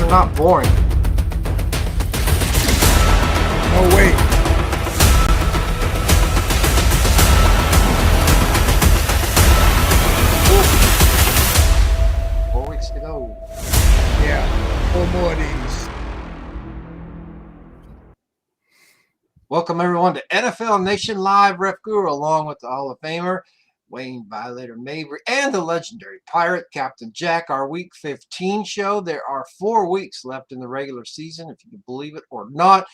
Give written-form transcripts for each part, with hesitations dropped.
not boring. Oh, wait. 4 weeks to go. Yeah, 4 more of these. Welcome, everyone, to NFL Nation Live. Ref Guru, along with the Hall of Famer, Wayne Violator Mabry, and the legendary Pirate, Captain Jack. Our Week 15 show. There are 4 weeks left in the regular season, if you can believe it or not.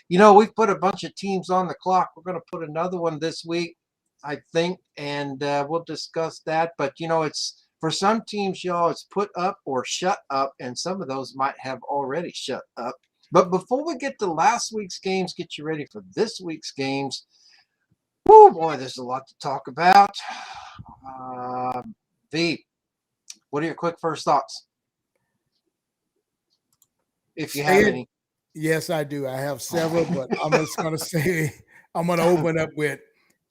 You know, we've put a bunch of teams on the clock. We're going to put another one this week, I think, and we'll discuss that. But, you know, it's for some teams, y'all, it's put up or shut up, and some of those might have already shut up. But before we get to last week's games, get you ready for this week's games. Woo, boy, there's a lot to talk about. V, what are your quick first thoughts? If you have any. Yes, I do. I have several, but I'm just going to say, I'm going to open up with,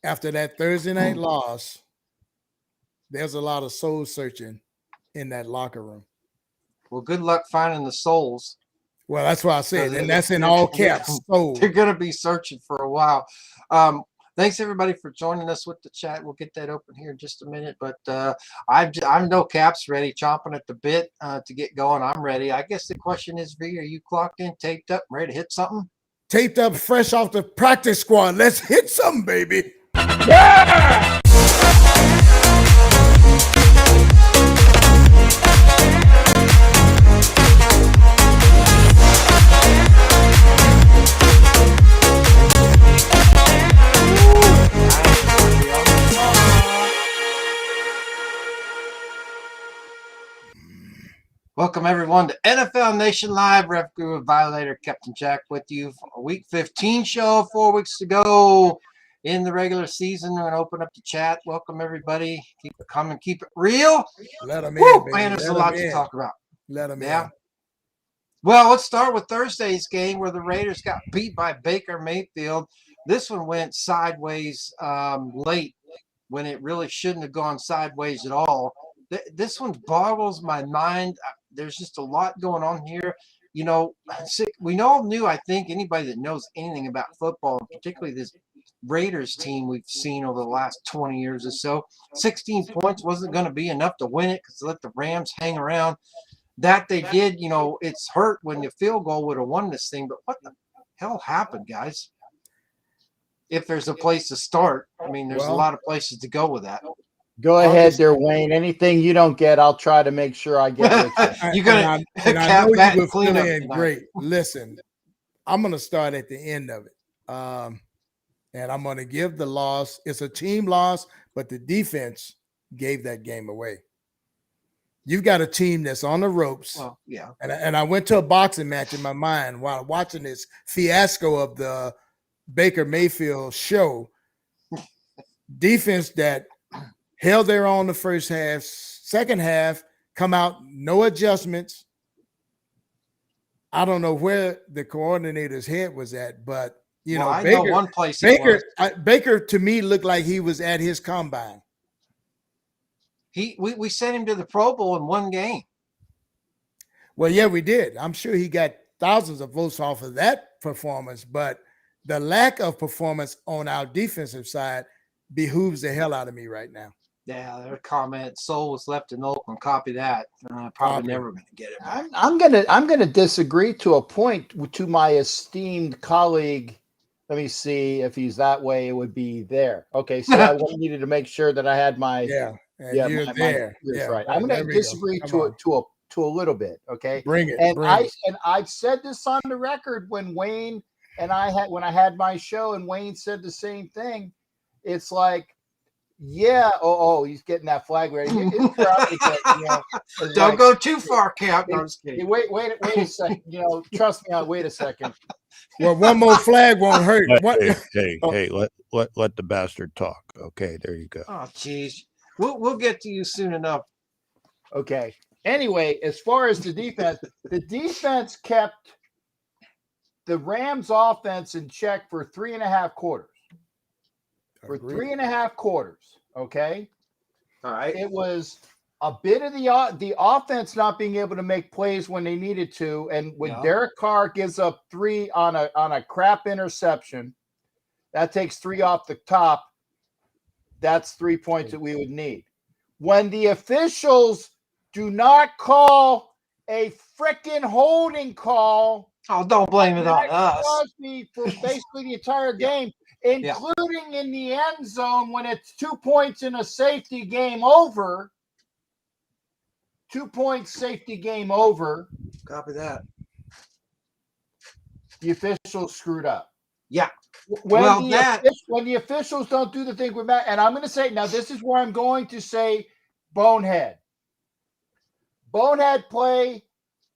after that Thursday night loss, there's a lot of soul searching in that locker room. Well, good luck finding the souls. Well, that's what I said, and that's in all caps. Soul. They're going to be searching for a while. Thanks, everybody, for joining us with the chat. We'll get that open here in just a minute. But I'm no caps ready, chomping at the bit to get going. I'm ready. I guess the question is, V, are you clocked in, taped up, ready to hit something? Taped up, fresh off the practice squad. Let's hit something, baby. Yeah! Welcome, everyone, to NFL Nation Live. Ref Guru, Violator, Captain Jack with you for a Week 15 show. 4 weeks to go in the regular season. We're going to open up the chat. Welcome, everybody. Keep it coming. Keep it real. Let them Woo, in, baby. man, there's a lot to talk about. Let them in. in. Well, let's start with Thursday's game where the Raiders got beat by Baker Mayfield. This one went sideways late when it really shouldn't have gone sideways at all. This one boggles my mind. There's just a lot going on here. You know, we all knew, I think, anybody that knows anything about football, particularly this Raiders team we've seen over the last 20 years or so, 16 points wasn't going to be enough to win it because they let the Rams hang around. That they did, you know, it's hurt when the field goal would have won this thing. But what the hell happened, guys? If there's a place to start, I mean, there's a lot of places to go with that. Go ahead there, Wayne. Anything you don't get, I'll try to make sure I get with you. You're going to I know you will fill in great. Listen, I'm going to start at the end of it. And I'm going to give the loss. It's a team loss, but the defense gave that game away. You've got a team that's on the ropes. Well, yeah. And I went to a boxing match in my mind while watching this fiasco of the Baker Mayfield show. Defense that held their own the first half, second half, come out, no adjustments. I don't know where the coordinator's head was at, but, you know, Baker, know one place Baker to me looked like he was at his combine. We sent him to the Pro Bowl in one game. Well, yeah, we did. I'm sure he got thousands of votes off of that performance, but the lack of performance on our defensive side behooves the hell out of me right now. Yeah, their comment, soul was left in Oakland. Copy that. Probably never going to get it back. I'm gonna disagree to a point to my esteemed colleague. Let me see if he's that way. It would be there. Okay, so I needed to make sure that I had my you're there. Right. I'm going to disagree to a little bit. Okay, bring it. And I've said this on the record when Wayne and I had my show, and Wayne said the same thing. It's like, yeah, he's getting that flag ready. Don't go too far, Cap. No, wait a second. You know, trust me. Wait a second. Well, one more flag won't hurt. Hey, let the bastard talk. Okay, there you go. Oh, geez. We'll get to you soon enough. Okay. Anyway, as far as the defense kept the Rams offense in check for 3.5 quarters. For 3.5 quarters, okay? All right. It was a bit of the offense not being able to make plays when they needed to, and when Derek Carr gives up 3 on a crap interception, that takes 3 off the top. That's 3 points that we would need. When the officials do not call a frickin' holding call, don't blame it on us. Crosby for basically the entire game, including in the end zone when it's 2 points in a safety game over. 2 points safety game over. Copy that. The officials screwed up. Yeah. When the officials don't do the thing with Matt, and I'm going to say now, this is where I'm going to say bonehead. Bonehead play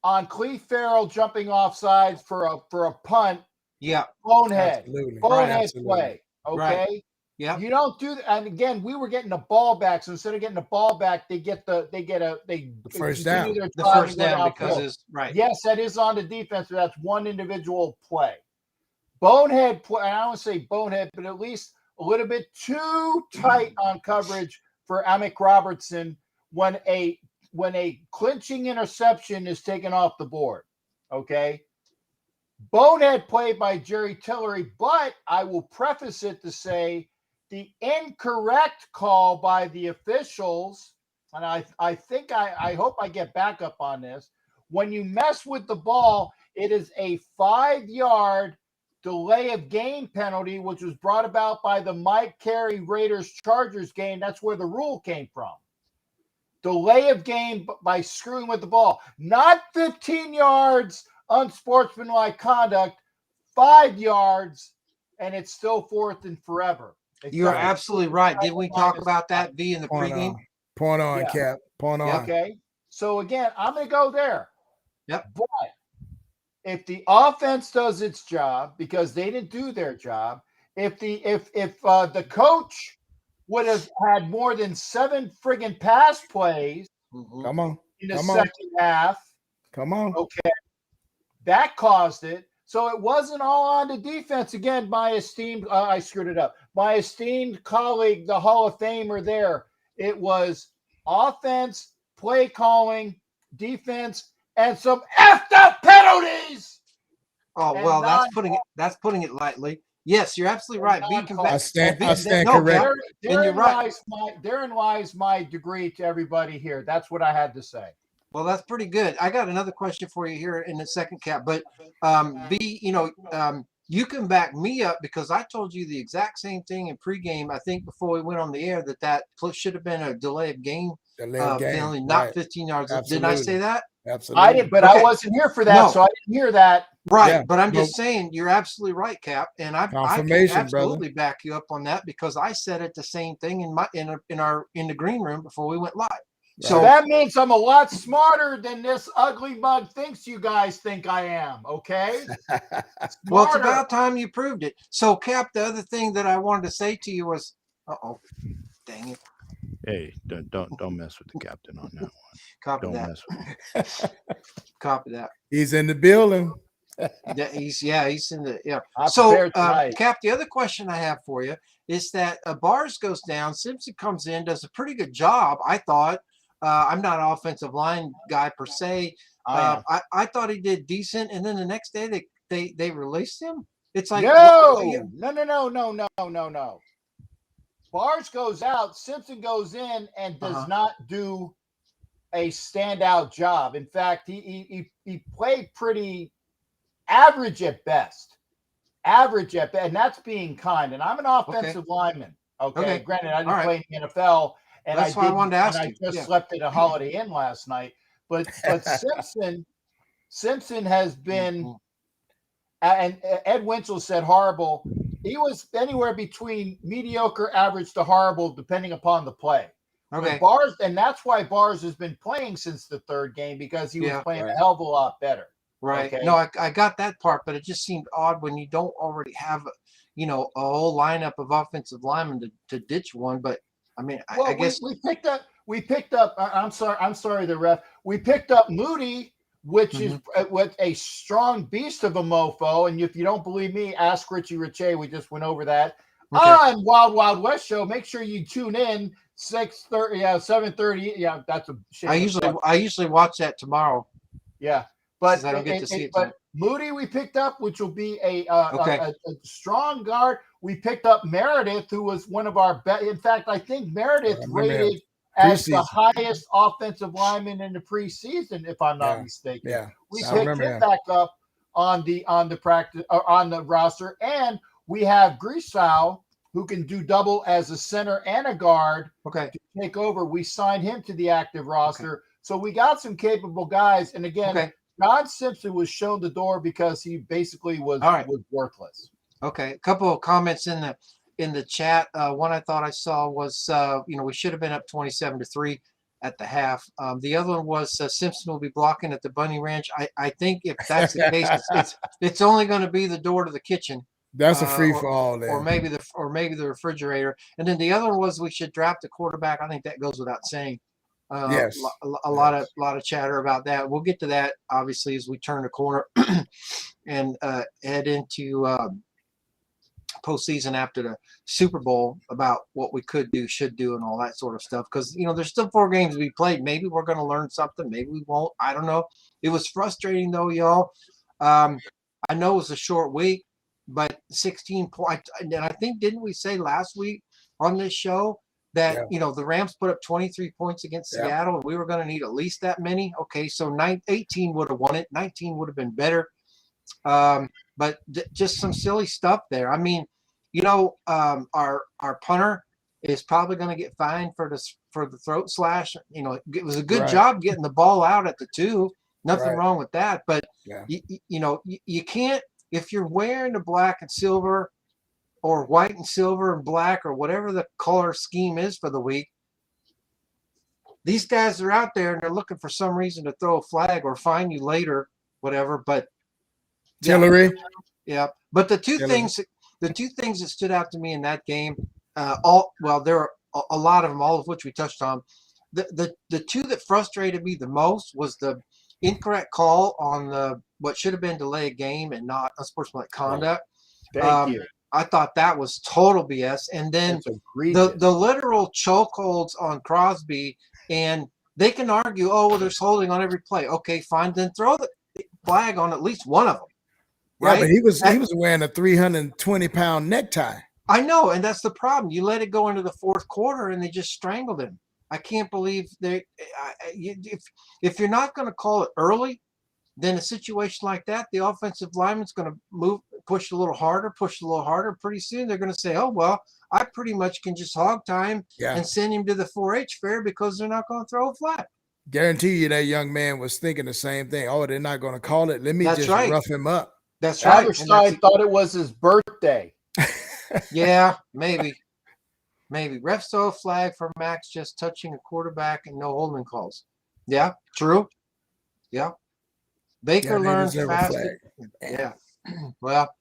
on Cleve Farrell jumping off sides for a punt. Yeah. Bonehead. Absolutely. Bonehead Right. play. Okay. Right. Yeah. You don't do that. And again, we were getting the ball back. So instead of getting the ball back, they first down. The first down because it's right. Yes, that is on the defense, but that's one individual play. Bonehead play. I don't want to say bonehead, but at least a little bit too tight on coverage for Amick Robertson when a clinching interception is taken off the board. Okay. Bonehead play by Jerry Tillery, but I will preface it to say the incorrect call by the officials, and I think I hope I get back up on this. When you mess with the ball, it is a 5-yard delay of game penalty, which was brought about by the Mike Carey Raiders-Chargers game. That's where the rule came from. Delay of game by screwing with the ball. Not 15 yards unsportsmanlike conduct, 5 yards, and it's still 4th and forever. You're absolutely right. Did we talk about that V in the pregame? Point on, Cap. Point on. Okay. So again, I'm going to go there. Yep. But if the offense does its job, because they didn't do their job, if the coach would have had more than 7 friggin' pass plays come on in the second half, come on, okay, that caused it. So it wasn't all on the defense. Again, my esteemed, I screwed it up. My esteemed colleague, the Hall of Famer there, it was offense, play calling, defense, and some effed up penalties. Oh, well, that's putting it lightly. Yes, you're absolutely right. I stand correct. Therein lies my degree to everybody here. That's what I had to say. Well, that's pretty good. I got another question for you here in the second, Cap. But B, you can back me up because I told you the exact same thing in pregame. I think before we went on the air that should have been a delay of game penalty, not 15 yards. Absolutely. Didn't I say that? Absolutely. I did, but I wasn't here for that, so I didn't hear that. Right, Yeah. but I'm just saying you're absolutely right, Cap, and I can absolutely back you up on that because I said it the same thing in the green room before we went live. So that means I'm a lot smarter than this ugly mug thinks you guys think I am, okay? Well, it's about time you proved it. So, Cap, the other thing that I wanted to say to you was, dang it. Hey, don't mess with the captain on that one. Copy that. Mess with him. Copy that. He's in the building. He's in the So, Cap, the other question I have for you is that Bars goes down, Simpson comes in, does a pretty good job, I thought. I'm not an offensive line guy per se. I thought he did decent, and then the next day they released him. It's like no. Bars goes out, Simpson goes in and does not do a standout job. In fact, he played pretty average at best. And that's being kind. And I'm an offensive lineman. Okay. Granted, I didn't play in the NFL. And that's why I wanted to ask you. I just slept at a Holiday Inn last night. But Simpson has been, and Ed Winchell said horrible. He was anywhere between mediocre, average to horrible, depending upon the play. Okay. Bars, and that's why Bars has been playing since the third game because he was playing a hell of a lot better. Right. Okay? No, I got that part, but it just seemed odd when you don't already have, a whole lineup of offensive linemen to ditch one. But I mean, I guess we picked up. I'm sorry, the ref. We picked up Moody, which is with a strong beast of a mofo. And if you don't believe me, ask Richie Riche. We just went over that on Wild Wild West show. Make sure you tune in 6:30, yeah, 7:30. Yeah, that's a shame. I usually watch that tomorrow. Yeah, but Since I don't get to see it tonight. but Moody we picked up, which will be a Okay. a strong guard. We picked up Meredith, who was one of our best. In fact, I think Meredith remember him. rated as the Preseason. highest offensive lineman in the preseason, if I'm not mistaken. Yeah, We I picked remember him him. back up on the practice or on the roster, and we have Grisau, who can do double as a center and a guard Okay. to take over. We signed him to the active roster. So we got some capable guys. And again, Okay. John Simpson was shown the door because he basically was, All right. was worthless. Okay. A couple of comments in the chat. One I thought I saw was we should have been up 27-3 at the half. The other one was Simpson will be blocking at the Bunny Ranch. I think if that's the case, it's only going to be the door to the kitchen. That's a free for all there. Or maybe the refrigerator. And then the other one was we should draft a quarterback. I think that goes without saying. Yes. A lot of chatter about that. We'll get to that obviously as we turn the corner and head into postseason after the Super Bowl about what we could do, should do, and all that sort of stuff. Because there's still 4 games to be played. Maybe we're going to learn something. Maybe we won't. I don't know. It was frustrating though, y'all. I know it was a short week, but 16 points. And I think, didn't we say last week on this show that the Rams put up 23 points against Seattle, and we were going to need at least that many? Okay, so 18 would have won it. 19 would have been better. But just some silly stuff there. I mean, our punter is probably going to get fined for the throat slash. It was a good job getting the ball out at the 2. Nothing wrong with that. But you can't, if you're wearing the black and silver or white and silver and black or whatever the color scheme is for the week, these guys are out there and they're looking for some reason to throw a flag or fine you later, whatever. But Tillery. Yeah. But the two things that stood out to me in that game, there are a lot of them, all of which we touched on. The 2 that frustrated me the most was the incorrect call on what should have been delay a game and not unsportsmanlike conduct. Thank you. I thought that was total BS. And then the literal chokeholds on Crosby, and they can argue, oh, well, there's holding on every play. Okay, fine. Then throw the flag on at least one of them. Right? Yeah, but he was wearing a 320-pound necktie. I know, and that's the problem. You let it go into the 4th quarter, and they just strangled him. I can't believe if you're not going to call it early, then a situation like that, the offensive lineman's going to push a little harder. Pretty soon they're going to say, oh, well, I pretty much can just hog time and send him to the 4-H fair because they're not going to throw a flag. Guarantee you that young man was thinking the same thing. Oh, they're not going to call it. Let me rough him up. That's right. Other side thought it was his birthday. Yeah, maybe. Refs throw a flag for Max just touching a quarterback and no holding calls. Yeah, true. Yeah. Baker learned fast. Yeah. Well,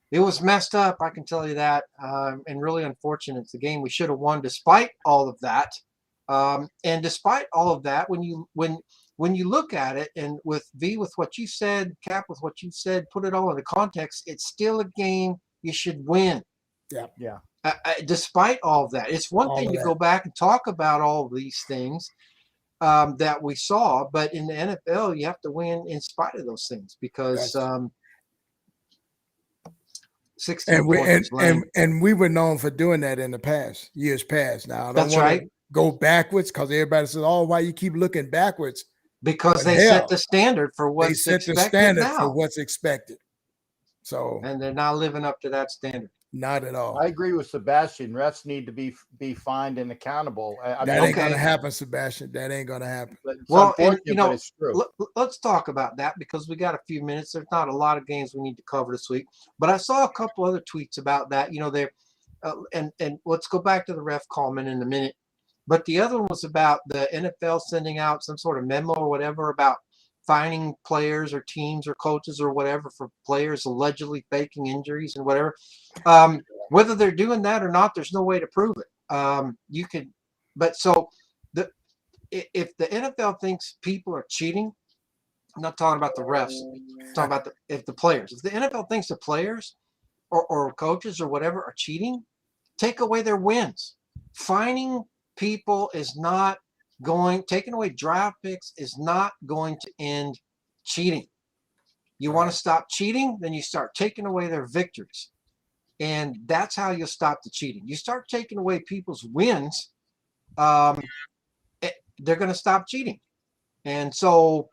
it was messed up, I can tell you that, and really unfortunate. It's a game we should have won despite all of that. And despite all of that, when you look at it, and with what you said, Cap with what you said, put it all into context, it's still a game you should win. Yeah. Despite all of that, it's one thing to go back and talk about all of these things that we saw, but in the NFL, you have to win in spite of those things because 16 points. And we were known for doing that in the years past. Now I don't want to go backwards because everybody says, "Oh, why you keep looking backwards?" Because they set the standard for what's expected now. For what's expected. So, and they're not living up to that standard. Not at all. I agree with Sebastian. Refs need to be fined and accountable. That ain't going to happen, Sebastian. That ain't going to happen. Well, and, but it's true. Let's talk about that because we got a few minutes. There's not a lot of games we need to cover this week, but I saw a couple other tweets about that. And let's go back to the ref comment in a minute. But the other one was about the NFL sending out some sort of memo or whatever about fining players or teams or coaches or whatever for players allegedly faking injuries and whatever. Whether they're doing that or not, there's no way to prove it. If the NFL thinks people are cheating, I'm not talking about the refs, I'm talking about the players. If the NFL thinks the players or coaches or whatever are cheating, take away their wins. Fining people is not taking away draft picks is not going to end cheating. You want to stop cheating, then you start taking away their victories. And that's how you'll stop the cheating. You start taking away people's wins, they're going to stop cheating. And so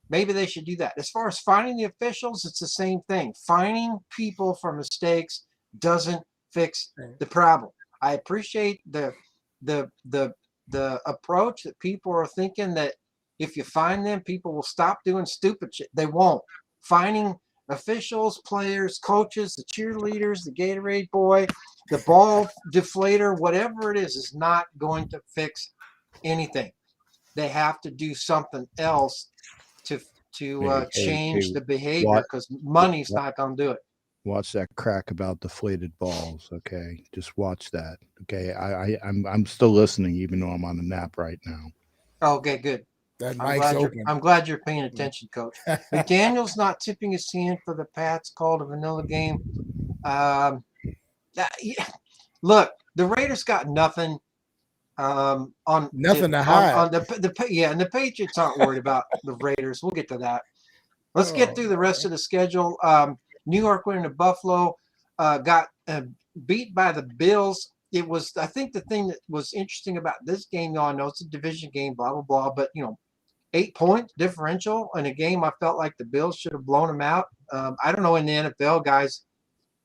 maybe they should do that. As far as fining the officials, it's the same thing. Fining people for mistakes doesn't fix the problem. I appreciate the approach that people are thinking that if you fine them, people will stop doing stupid shit. They won't. Fining officials, players, coaches, the cheerleaders, the Gatorade boy, the ball deflator, whatever it is not going to fix anything. They have to do something else to change the behavior, because money's not going to do it. Watch that crack about deflated balls. Okay, just watch that. Okay, I'm still listening, even though I'm on a nap right now. Okay, good. That mic's open. I'm glad you're paying attention, Coach. McDaniel's not tipping his hand for the Pats called a vanilla game. Look, the Raiders got nothing on nothing to hide. On and the Patriots aren't worried about the Raiders. We'll get to that. Let's get through the rest of the schedule. New York went into Buffalo, got beat by the Bills. It was, I think, the thing that was interesting about this game. Y'all know it's a division game, blah blah blah. But 8-point differential in a game. I felt like the Bills should have blown them out. I don't know in the NFL, guys,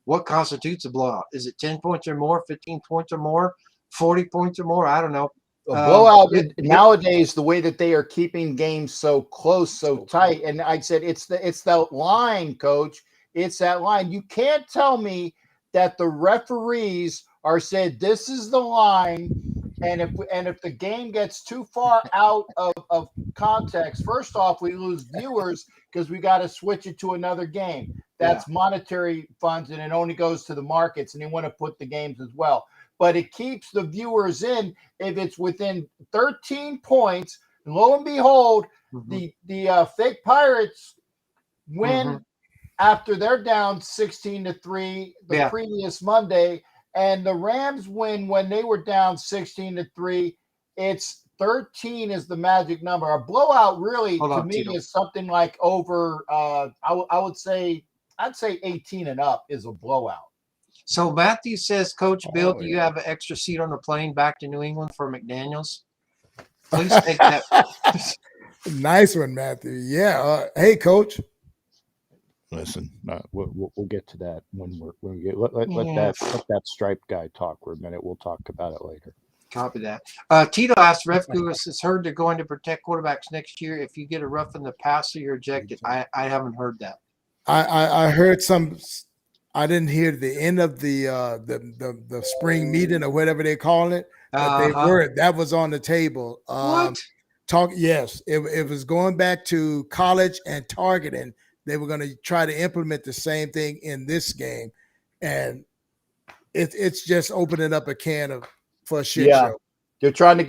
what constitutes a blowout. Is it 10 points or more, 15 points or more, 40 points or more? I don't know. A blowout nowadays, the way that they are keeping games so close, so tight, and I said it's that line, Coach. It's that line. You can't tell me that the referees are said this is the line, and if the game gets too far out of context, first off, we lose viewers because we got to switch it to another game. That's monetary funds, and it only goes to the markets, and they want to put the games as well. But it keeps the viewers in if it's within 13 points. And lo and behold, the fake Pirates win after they're down 16-3 the previous Monday, and the Rams win when they were down 16-3. It's 13 is the magic number. A blowout really to me is something like over. I'd say 18 and up is a blowout. So Matthew says, Coach Bill, do you have an extra seat on the plane back to New England for McDaniels? Please take that. Nice one, Matthew. Yeah. Hey, Coach. Listen, we'll get to that when we get let that striped guy talk for a minute. We'll talk about it later. Copy that. Tito asked, Refkus has heard they're going to protect quarterbacks next year. If you get a rough in the passer, you're ejected. I haven't heard that. I heard some. I didn't hear the end of the spring meeting or whatever they call it. But that was on the table. What? Yes, it was going back to college and targeting. They were going to try to implement the same thing in this game, and it's just opening up a can for a shit show. They're trying to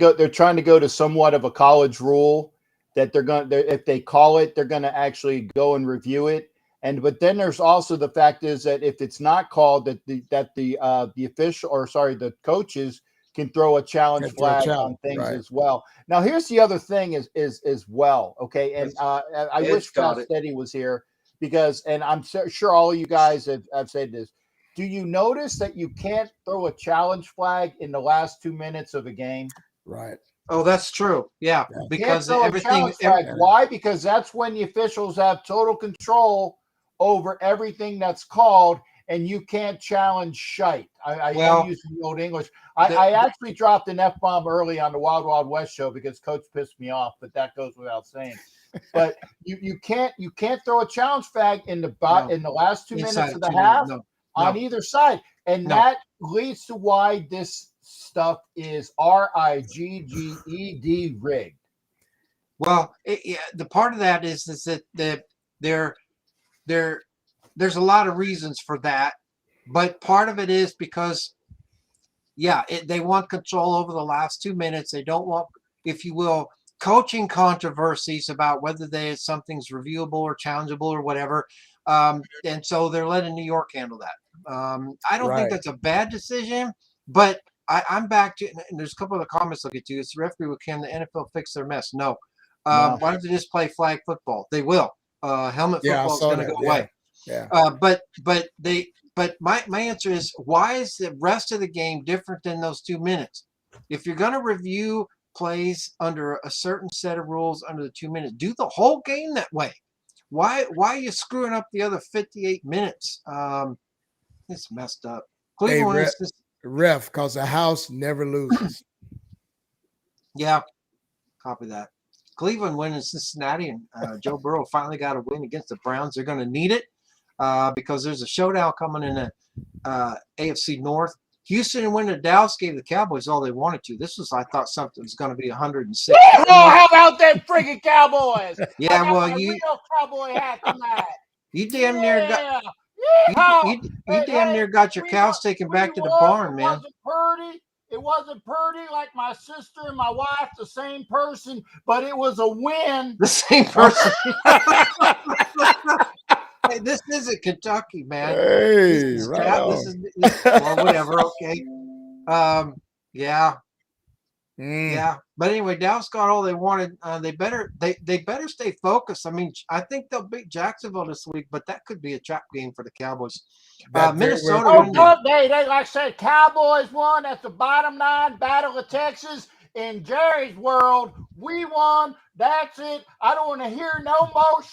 go to somewhat of a college rule that if they call it, they're going to actually go and review it. But then there's also the fact is that if it's not called, that the official the coaches can throw a challenge flag on things as well. Now here's the other thing is well, okay, and I wish Pat Steady was here because, and I'm sure all of you guys have said this. Do you notice that you can't throw a challenge flag in the last 2 minutes of a game? Right. Oh, that's true. Yeah, because everything. Why? Because that's when the officials have total control over everything that's called, and you can't challenge shite. I'm using the old English. I actually dropped an F-bomb early on the Wild Wild West show because Coach pissed me off, but that goes without saying. But you can't throw a challenge flag in the last 2 minutes of the half on either side, and that leads to why this stuff is rigged. Well, the part of that is that there's a lot of reasons for that, but part of it is because, they want control over the last 2 minutes. They don't want, if you will, coaching controversies about whether something's reviewable or challengeable or whatever. And so they're letting New York handle that. I don't think that's a bad decision, but I'm back to, and there's a couple of the comments I'll get to. It's the referee with Can the NFL fix their mess? No. No. Why don't they just play flag football? They will. Helmet Yeah, I football is saw going to that. go Yeah. away. Yeah. But my answer is, why is the rest of the game different than those 2 minutes? If you're going to review plays under a certain set of rules under the 2 minutes, do the whole game that way. Why are you screwing up the other 58 minutes? It's messed up. Hey, Cleveland is just, ref, because the house never loses. yeah, copy that. Cleveland win in Cincinnati, and Joe Burrow finally got a win against the Browns. They're going to need it because there's a showdown coming in the AFC North. Houston and when the Dallas gave the Cowboys all they wanted to. This was, I thought, something was going to be 106. Oh, how about them freaking Cowboys? Yeah, I got well, my real cowboy hat tonight. you damn near got you Hey, damn near got your cows taken back to the barn, man. It wasn't pretty like my sister and my wife, the same person, but it was a win. The same person. Hey, this isn't Kentucky, man. Hey, right on. This is or whatever. Okay. Yeah. Yeah. But anyway, Dallas got all they wanted. They better stay focused. I mean, I think they'll beat Jacksonville this week, but that could be a trap game for the Cowboys. Minnesota. They like I said, Cowboys won. That's the bottom 9 Battle of Texas. In Jerry's world, we won. That's it. I don't want to hear no more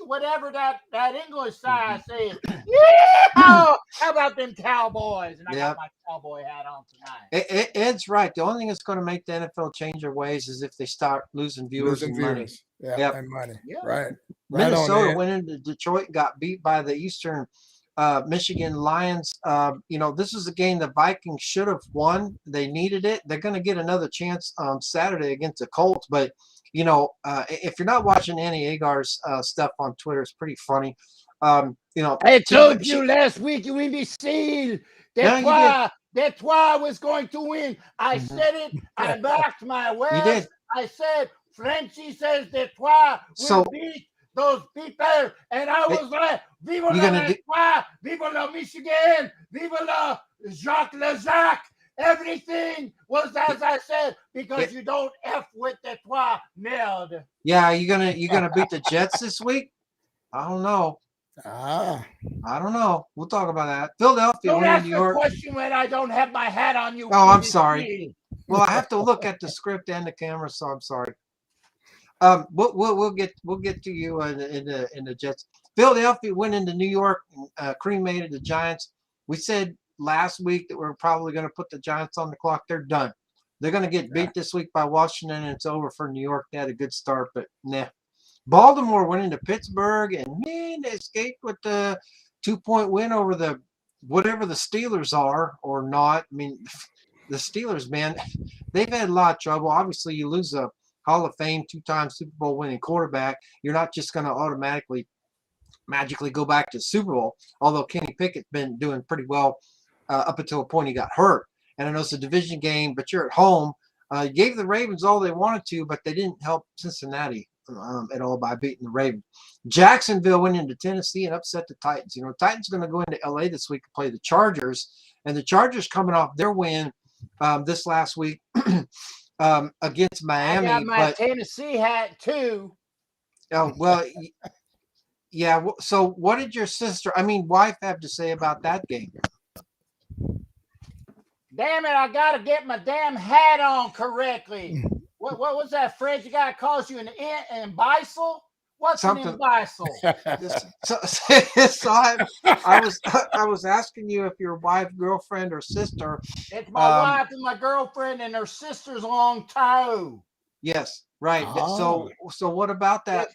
whatever that English side says. Yeah! How about them Cowboys? And I got my cowboy hat on tonight. Ed's right. The only thing that's going to make the NFL change their ways is if they start losing viewers and money. Yeah, and money. Yeah. Right. Minnesota went into Detroit and got beat by the Eastern Michigan Lions. This is a game the Vikings should have won. They needed it. They're going to get another chance on Saturday against the Colts. But, if you're not watching Annie Agar's stuff on Twitter, it's pretty funny. I told you last week, you imbecile. That's why I was going to win. I said it. I backed my words. You did. I said, Frenchie says that's why we'll beat those people. And I was like, Vive la Detroit, Vive la Michigan, Vive la Jacques Lejac. Everything was as I said, because you don't F with Detroit, merde. Yeah, you gonna beat the Jets this week? I don't know. I don't know. We'll talk about that. Philadelphia. Don't ask a question when I don't have my hat on you. Oh, I'm sorry. Well, I have to look at the script and the camera, so I'm sorry. We'll get to you in the Jets. Philadelphia went into New York, cremated the Giants. We said last week that we're probably going to put the Giants on the clock. They're done. They're going to get beat this week by Washington, and it's over for New York. They had a good start, but nah. Baltimore went into Pittsburgh, and man, they escaped with the 2-point win over the whatever the Steelers are or not. I mean, the Steelers, man, they've had a lot of trouble. Obviously, you lose a Hall of Fame 2-time Super Bowl winning quarterback. You're not just going to automatically, magically go back to the Super Bowl, although Kenny Pickett's been doing pretty well up until a point he got hurt. And I know it's a division game, but you're at home. You gave the Ravens all they wanted to, but they didn't help Cincinnati at all by beating the Ravens. Jacksonville went into Tennessee and upset the Titans. Titans going to go into LA this week and play the Chargers, and the Chargers coming off their win this last week against Miami. I got my Tennessee hat too. Oh well, yeah. So, what did your wife have to say about that game? Damn it! I gotta get my damn hat on correctly. What was that, Fred? You guy calls you an imbecile? What's an imbecile? So I was asking you if your wife, girlfriend, or sister. It's my wife and my girlfriend and her sister's long toe. Yes, right. Oh. So what about that?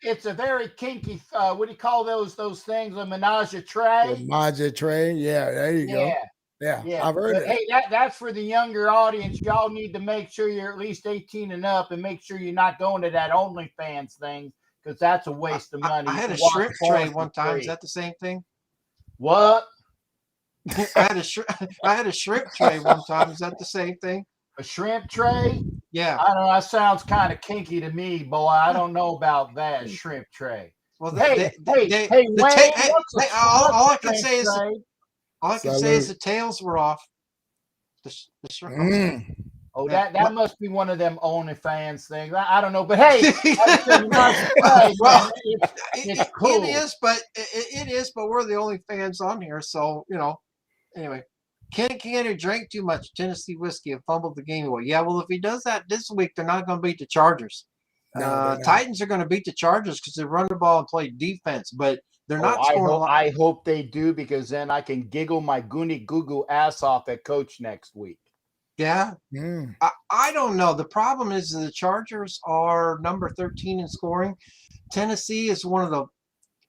It's a very kinky. What do you call those things? A menage a trois. Menage a trois. Yeah, there you go. Yeah, I've heard it. Hey, that's for the younger audience. Y'all need to make sure you're at least 18 and up, and make sure you're not going to that OnlyFans thing, because that's a waste of money. I had a shrimp tray one time. Is that the same thing? What? I had a shrimp tray one time. Is that the same thing? A shrimp tray? Yeah. I don't know. That sounds kind of kinky to me, boy. I don't know about that shrimp tray. Well, Wayne, all I can say is the tails were off. Oh, Yeah. that must be one of them OnlyFans things. I don't know, but hey, like I said, you must play, Well, man. It's cool. it is, but we're the only fans on here, so Anyway, Kenny drank too much Tennessee whiskey and fumbled the game away. Yeah, well, if he does that this week, they're not going to beat the Chargers. No, Titans are going to beat the Chargers because they run the ball and play defense, but they're not I scoring a hope, lot. I hope they do, because then I can giggle my goony goo goo ass off at coach next week. Yeah, Mm. I don't know. The problem is the Chargers are number 13 in scoring. Tennessee is one of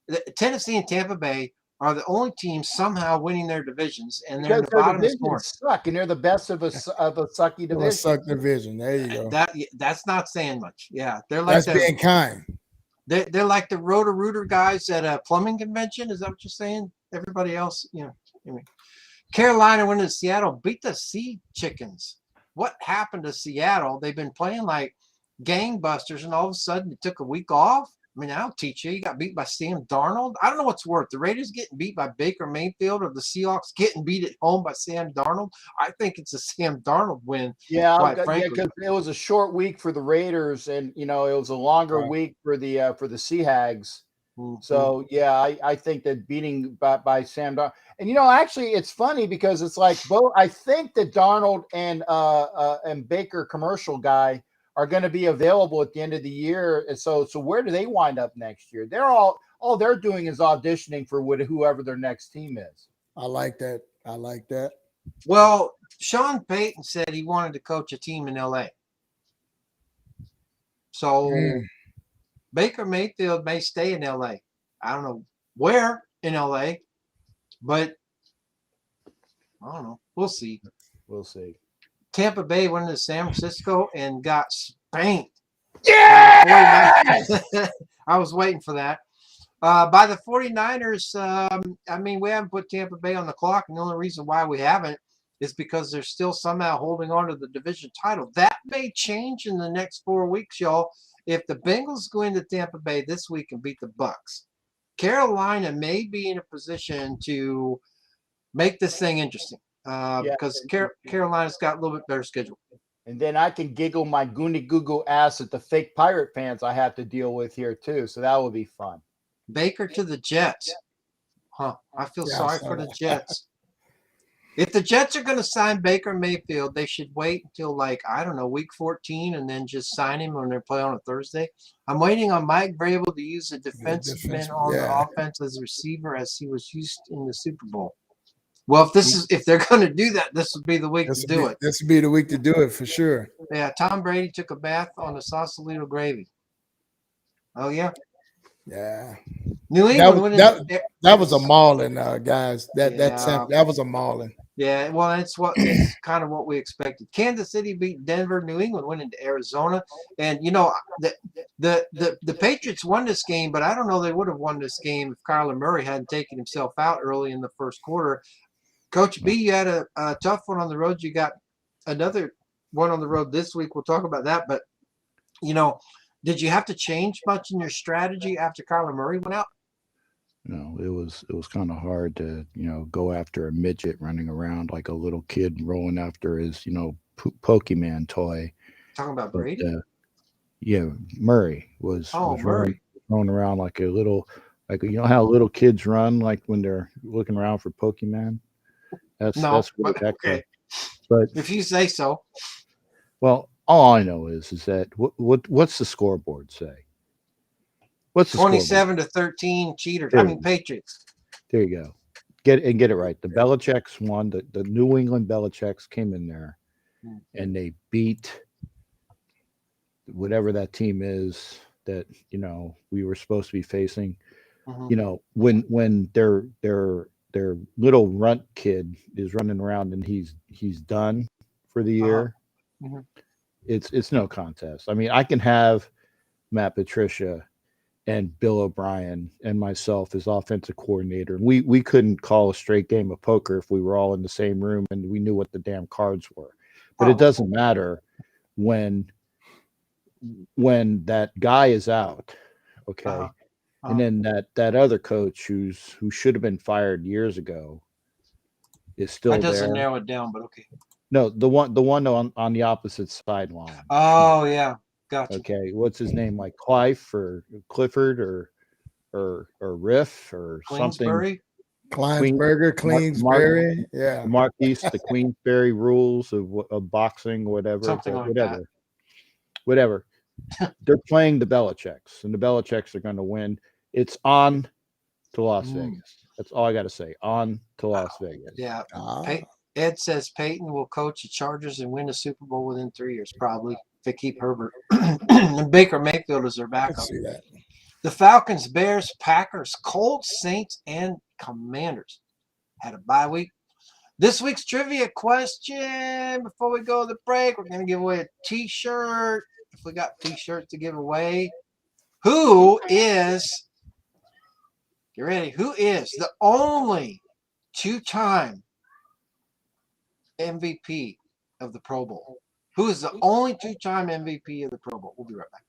the Tennessee and Tampa Bay are the only teams somehow winning their divisions, and they're in Because the their bottom of scoring. divisions suck, and they're the best of a sucky It division. was suck division. There you go. That's not saying much. Yeah, they're like That's being kind. They're like the Roto-Rooter guys at a plumbing convention. Is that what you're saying? Everybody else, Anyway. Carolina went to Seattle, beat the Sea Chickens. What happened to Seattle? They've been playing like gangbusters, and all of a sudden they took a week off. I mean, I'll teach you. You got beat by Sam Darnold. I don't know what's worse, the Raiders getting beat by Baker Mayfield or the Seahawks getting beat at home by Sam Darnold. I think it's a Sam Darnold win. Yeah, quite frankly. because it was a short week for the Raiders, and it was a longer week for the Sea Hags. Mm-hmm. So yeah, I think that beating by Sam Darnold, and actually it's funny because it's like both. I think that Darnold and Baker commercial guy are going to be available at the end of the year. And so where do they wind up next year? They're all they're doing is auditioning for whoever their next team is. I like that. Well, Sean Payton said he wanted to coach a team in LA. So Baker Mayfield may stay in LA. I don't know where in LA, but I don't know. We'll see. Tampa Bay went into San Francisco and got spanked. Yeah! I was waiting for that. By the 49ers, we haven't put Tampa Bay on the clock, and the only reason why we haven't is because they're still somehow holding on to the division title. That may change in the next 4 weeks, y'all. If the Bengals go into Tampa Bay this week and beat the Bucks, Carolina may be in a position to make this thing interesting because Carolina's got a little bit better schedule. And then I can giggle my goony goo ass at the fake Pirate fans I have to deal with here too. So that will be fun. Baker to the Jets. I feel sorry for the Jets. If the Jets are going to sign Baker Mayfield, they should wait until week 14 and then just sign him when they play on a Thursday. I'm waiting on Mike Vrabel to use a defensive man on the offense as a receiver as he was used in the Super Bowl. Well, if they're going to do that, this would be the week to do it. This would be the week to do it for sure. Yeah, Tom Brady took a bath on the Sausalito gravy. Oh yeah. Yeah. New England that was a mauling, guys. That was a mauling. Yeah, well, it's kind of what we expected. Kansas City beat Denver. New England went into Arizona, and the Patriots won this game, but I don't know they would have won this game if Kyler Murray hadn't taken himself out early in the first quarter. Coach B, you had a tough one on the road. You got another one on the road this week. We'll talk about that, but did you have to change much in your strategy after Kyler Murray went out? No, it was kind of hard to go after a midget running around like a little kid rolling after his Pokemon toy. Talking about Brady? Murray was Murray rolling around like a little, how little kids run like when they're looking around for Pokemon. That's what that okay. But if you say so. Well, all I know is that what's the scoreboard say? What's the 27-13 cheaters? Patriots. There you go. Get it right. The Belichick's won. The New England Belichick's came in there, and they beat whatever that team is that we were supposed to be facing. Mm-hmm. When their little runt kid is running around and he's done for the year. Mm-hmm. It's no contest. I can have Matt Patricia and Bill O'Brien and myself as offensive coordinator. We couldn't call a straight game of poker if we were all in the same room and we knew what the damn cards were. But it doesn't matter when that guy is out, okay? And then that other coach who should have been fired years ago is still there. That doesn't narrow it down, but okay. No, the one on the opposite sideline. Oh yeah, gotcha. Okay, what's his name? Like Clive or Clifford or Riff or something. Queensbury. Kleinsberger, Queensberry. The Yeah. Marquise, the Queensberry rules of boxing, whatever, Something like that. whatever. They're playing the Belichicks, and the Belichicks are going to win. It's on to Las Vegas. That's all I got to say. On to Las Vegas. Yeah. Ah, Ed says Peyton will coach the Chargers and win the Super Bowl within 3 years, probably, if they keep Herbert. And Baker Mayfield is their I can backup. see that. The Falcons, Bears, Packers, Colts, Saints, and Commanders had a bye week. This week's trivia question, before we go to the break, we're going to give away a T-shirt. If we got T-shirts to give away. Who is, get ready, who is the only two-time MVP of the Pro Bowl? Who is the only two-time MVP of the Pro Bowl? We'll be right back.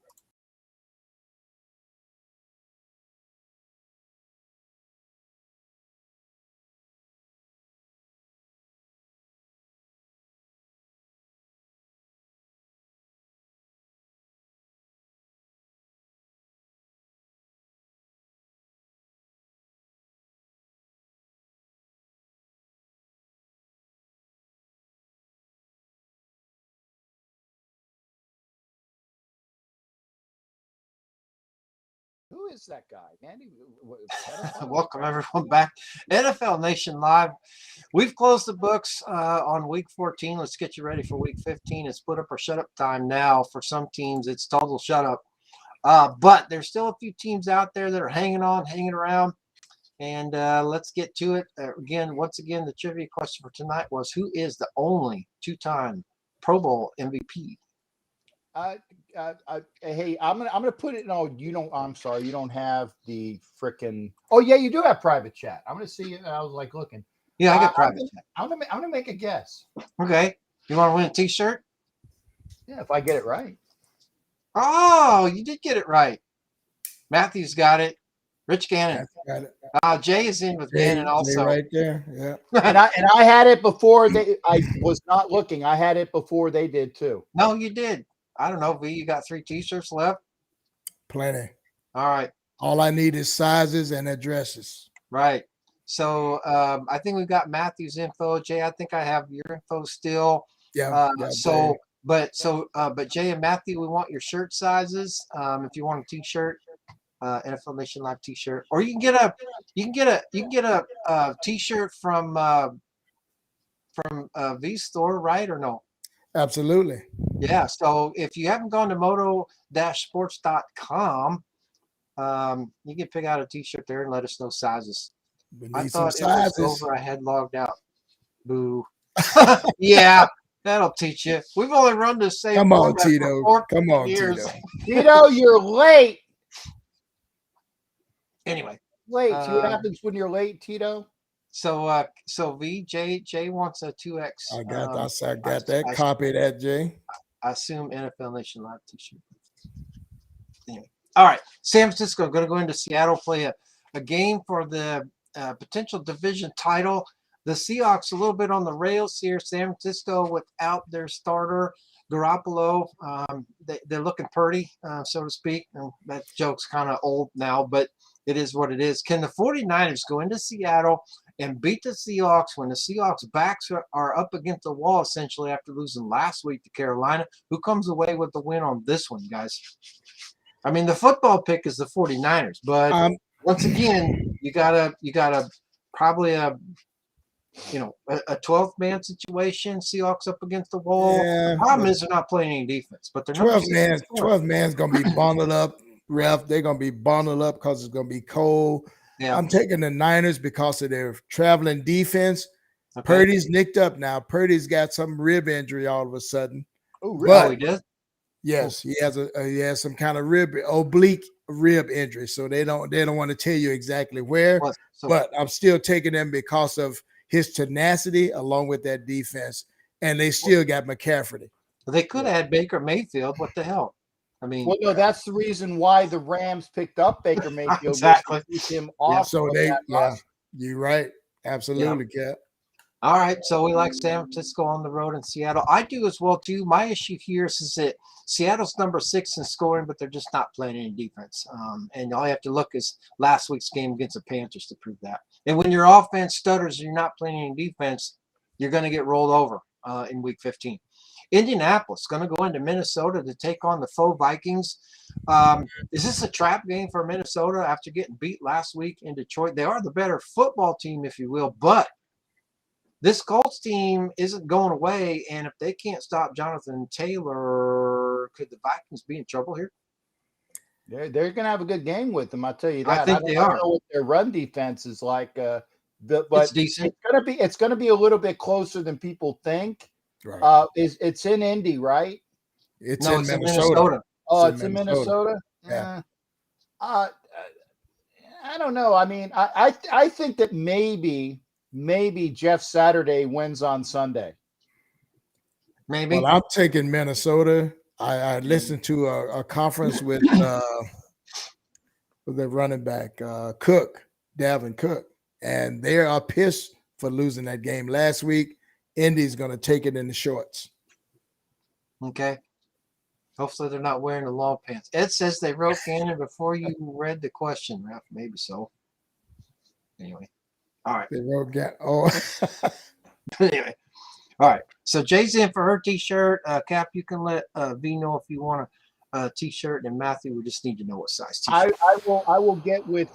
Who is that guy, man? Welcome everyone back. NFL Nation Live. We've closed the books on week 14. Let's get you ready for week 15. It's put up or shut up time now. For some teams, it's total shut up. But there's still a few teams out there that are hanging on, hanging around. And let's get to it. Once again, the trivia question for tonight was, who is the only two-time Pro Bowl MVP? Hey, I'm gonna put it. No, you don't. I'm sorry, you don't have the frickin'. Oh yeah, you do have private chat. I'm gonna see it. I was like looking. Yeah, I got private chat. I'm gonna make a guess. Okay, you want to win a T-shirt? Yeah, if I get it right. Oh, you did get it right. Matthew's got it. Rich Gannon. Got it. Jay is in with Jay, Gannon also. Jay right there. Yeah. And I had it before they. I was not looking. I had it before they did too. No, you did. I don't know, V. You got 3 T-shirts left? Plenty. All right. All I need is sizes and addresses. Right. So I think we've got Matthew's info. Jay, I think I have your info still. Yeah. But Jay and Matthew, we want your shirt sizes. If you want a T-shirt, NFL Nation Live T-shirt, or you can get a T-shirt from V's store, right or no? Absolutely. Yeah. So if you haven't gone to moto-sports.com, you can pick out a T-shirt there and let us know sizes. I thought it was over. I had logged out. Boo. Yeah, that'll teach you. We've only run the same. Come on, Tito. Come on, years. Tito. Tito, you're late. Anyway, Late. See what happens when you're late, Tito? so Jay wants a 2X. I got that. Copy that, Jay. I assume NFL Nation Live T-shirt. Anyway, all right. San Francisco going to go into Seattle, play a game for the potential division title. The Seahawks a little bit on the rails here. San Francisco without their starter Garoppolo. They're looking pretty, so to speak. And that joke's kind of old now, but it is what it is. Can the 49ers go into Seattle and beat the Seahawks when the Seahawks' backs are up against the wall, essentially, after losing last week to Carolina? Who comes away with the win on this one, guys? I mean, the football pick is the 49ers, but once again, you gotta probably a 12-man situation. Seahawks up against the wall. Yeah, the problem is they're not playing any defense, but they're 12 man's gonna be bundled up. Ref, they're gonna be bundled up because it's gonna be cold. Yeah. I'm taking the Niners because of their traveling defense. Okay. Purdy's nicked up now. Purdy's got some rib injury all of a sudden. Oh, really? He does? Yes, he has some kind of oblique rib injury. So they don't want to tell you exactly where. But I'm still taking them because of his tenacity along with that defense, and they still got McCaffrey. They could have had Baker Mayfield. What the hell? I mean, well, no, that's the reason why the Rams picked up Baker Mayfield. Exactly. To keep him off. So you're right. Absolutely, Cap. All right, so we like San Francisco on the road in Seattle. I do as well too. My issue here is that Seattle's number 6 in scoring, but they're just not playing any defense. And all you have to look is last week's game against the Panthers to prove that. And when your offense stutters and you're not playing any defense, you're going to get rolled over in Week 15. Indianapolis going to go into Minnesota to take on the faux Vikings. Is this a trap game for Minnesota after getting beat last week in Detroit? They are the better football team, if you will, but this Colts team isn't going away, and if they can't stop Jonathan Taylor, could the Vikings be in trouble here? They're going to have a good game with them. I'll tell you that. I think they are. I don't know what their run defense is like, but it's decent. It's going to be a little bit closer than people think. Right. It's in Indy, right? It's in Minnesota. Oh, it's in Minnesota. Yeah. I don't know. I mean, I think that maybe Jeff Saturday wins on Sunday. Maybe. Well, I'm taking Minnesota. I listened to a conference with the running back Cook, Dalvin Cook, and they are pissed for losing that game last week. Indy's going to take it in the shorts. Okay. Hopefully they're not wearing the long pants. Ed says they wrote Cannon before you read the question, Ralph. Maybe so. Anyway. All right. They wrote oh. Anyway. All right. So Jay's in for her T-shirt. Cap, you can let V know if you want a T-shirt, and Matthew, we just need to know what size T-shirt. I will get with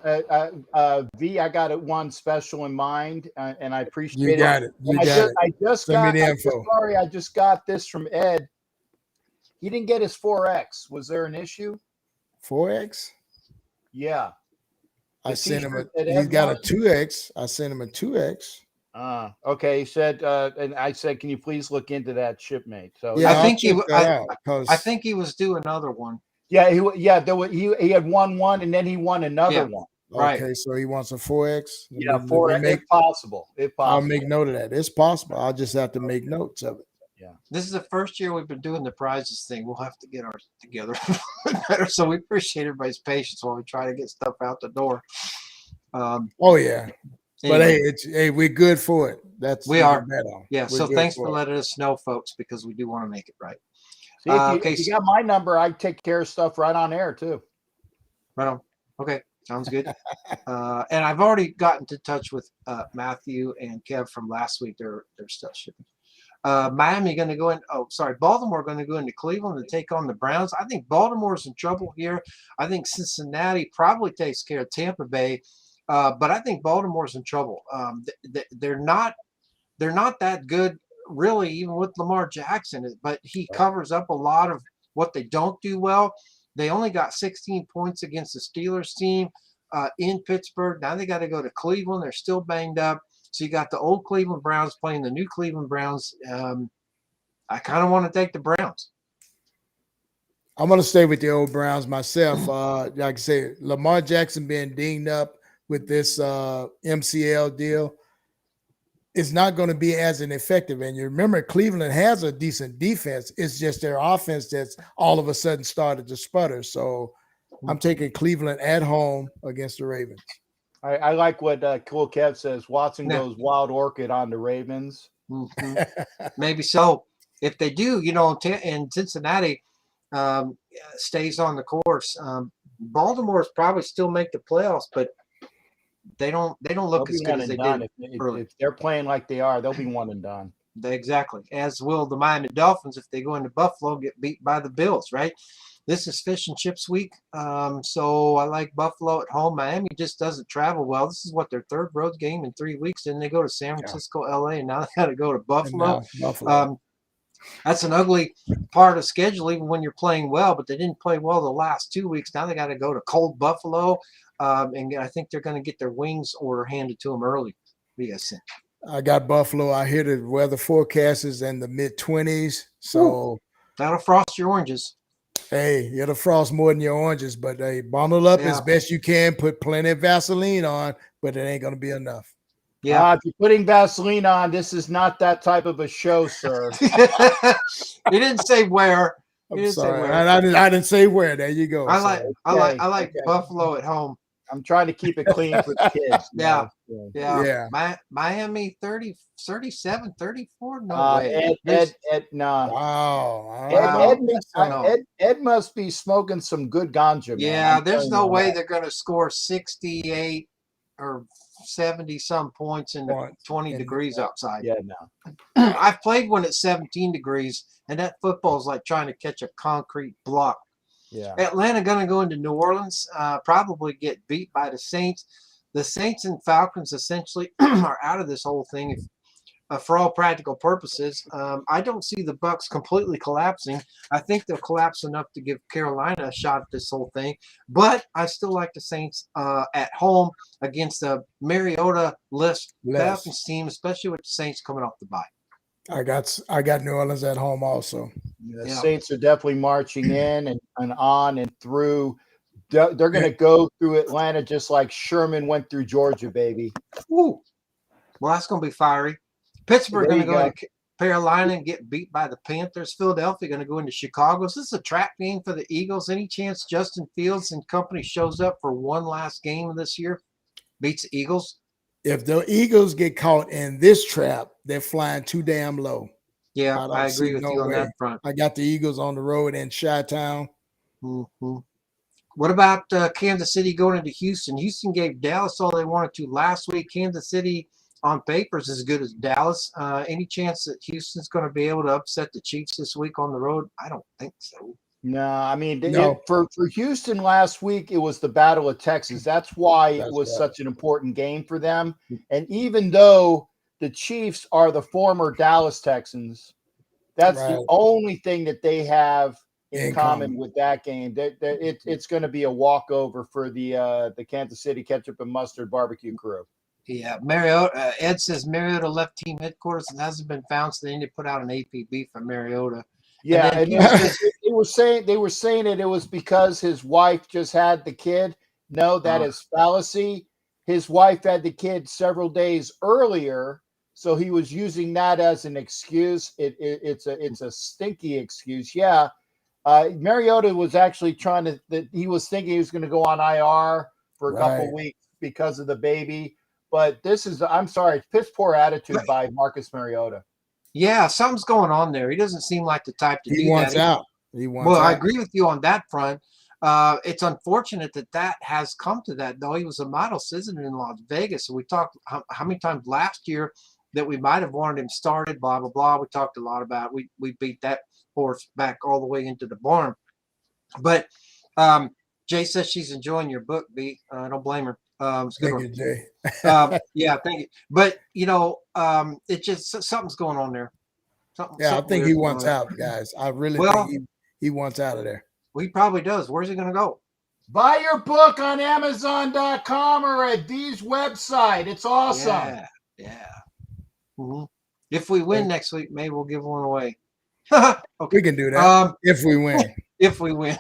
V. I got one special in mind, and I appreciate it. You got it. I just got this from Ed. He didn't get his 4X. Was there an issue? 4X? Yeah. I sent him he's got a 2X. I sent him a 2X. Okay. He said, and I said, can you please look into that, shipmate? So yeah, I think he was due another one. Yeah, he had won and then he won another one. Okay, Right. so he wants a 4X. Yeah, 4X. If possible. I'll make note of that. It's possible. I'll just have to make notes of it. Yeah. This is the first year we've been doing the prizes thing. We'll have to get ours together better. So we appreciate everybody's patience while we try to get stuff out the door. Oh yeah. Anyway. But hey, we're good for it. We are. Better. Yeah. We're so thanks for it. letting us know, folks, because we do want to make it right. See, if you got my number, I take care of stuff right on air too. Right on. Okay. Sounds good. And I've already gotten to touch with Matthew and Kev from last week. They're still shipping. Miami going to go in. Oh, sorry. Baltimore going to go into Cleveland to take on the Browns. I think Baltimore's in trouble here. I think Cincinnati probably takes care of Tampa Bay. But I think Baltimore's in trouble. They're not that good, really, even with Lamar Jackson. But he covers up a lot of what they don't do well. They only got 16 points against the Steelers team in Pittsburgh. Now they got to go to Cleveland. They're still banged up. So you got the old Cleveland Browns playing the new Cleveland Browns. I kind of want to take the Browns. I'm going to stay with the old Browns myself. Like I say, Lamar Jackson being dinged up with this MCL deal is not going to be as ineffective. And you remember, Cleveland has a decent defense. It's just their offense that's all of a sudden started to sputter. So I'm taking Cleveland at home against the Ravens. I like what Cool Kev says. Watson goes wild orchid on the Ravens. Mm-hmm. Maybe so. If they do, in Cincinnati stays on the course. Baltimore's probably still make the playoffs, but they don't look as good as they did early. If they're playing like they are, they'll be one and done. Exactly. As will the Miami Dolphins if they go into Buffalo and get beat by the Bills, right? This is fish and chips week. So I like Buffalo at home. Miami just doesn't travel well. This is their third road game in 3 weeks. Then they go to San Francisco, LA, and now they got to go to Buffalo. That's an ugly part of schedule, even when you're playing well, but they didn't play well the last 2 weeks. Now they got to go to cold Buffalo. And I think they're going to get their wings order handed to them early. What do you guys think? I got Buffalo. I hear the weather forecast is in the mid-20s. So that'll frost your oranges. Hey, it'll frost more than your oranges, but hey, bundle up as best you can. Put plenty of Vaseline on, but it ain't going to be enough. Yeah. If you're putting Vaseline on, this is not that type of a show, sir. You didn't say where. I'm sorry. I didn't say where. There you go. I like Buffalo at home. I'm trying to keep it clean for the kids. Yeah. So, Yeah. Miami 37, 34. No way. Nah. Wow. I Ed, don't Ed, think so. Ed must be smoking some good ganja, man. Yeah, I'm there's telling no you way that. they're going to score 68 or 70 some points in the Points 20 in- degrees outside. Yeah, no. I've played when it's 17 degrees, and that football is like trying to catch a concrete block. Yeah. Atlanta going to go into New Orleans, probably get beat by the Saints. The Saints and Falcons essentially are out of this whole thing for all practical purposes. I don't see the Bucs completely collapsing. I think they'll collapse enough to give Carolina a shot at this whole thing. But I still like the Saints at home against a Mariota-less Falcons team, especially with the Saints coming off the bye. I got New Orleans at home also. The Saints are definitely marching in and on and through. They're going to go through Atlanta just like Sherman went through Georgia, baby. Woo. Well, that's going to be fiery. Pittsburgh going to go go. into Carolina and get beat by the Panthers. Philadelphia going to go into Chicago. Is this a trap game for the Eagles? Any chance Justin Fields and company shows up for one last game of this year? Beats the Eagles? If the Eagles get caught in this trap, they're flying too damn low. Yeah, I agree with you on that front. I got the Eagles on the road in Chi-Town. Mm-hmm. What about Kansas City going into Houston? Houston gave Dallas all they wanted to last week. Kansas City on paper is as good as Dallas. Any chance that Houston's going to be able to upset the Chiefs this week on the road? I don't think so. No, I mean, No. For Houston last week, it was the Battle of Texas. That's why it was such an important game for them. And even though the Chiefs are the former Dallas Texans, that's the only thing that they have in common with that game. It's going to be a walkover for the Kansas City ketchup and mustard barbecue crew. Yeah, Mariota. Ed says Mariota left team headquarters and hasn't been found, so they need to put out an APB for Mariota. Yeah, and they were saying it was because his wife just had the kid. No, that is fallacy. His wife had the kid several days earlier, so he was using that as an excuse. It's a stinky excuse. Yeah, Mariota was actually he was thinking he was going to go on IR for a couple weeks because of the baby. But I'm sorry, it's piss poor attitude by Marcus Mariota. Yeah, something's going on there. He doesn't seem like the type to do that. He wants out. I agree with you on that front. It's unfortunate that has come to that, though. He was a model citizen in Las Vegas. So we talked how many times last year that we might have wanted him started, blah, blah, blah. We talked a lot about it. We beat that horse back all the way into the barn. But Jay says she's enjoying your book, B. I don't blame her. It's good. Thank you, Jay. Yeah, thank you. But it just something's going on there. I think he wants out, guys. I really think he wants out of there. Well, he probably does. Where's he going to go? Buy your book on Amazon.com or at Dee's website. It's awesome. Yeah. Mm-hmm. If we win next week, maybe we'll give one away. Okay. We can do that if we win. If we win.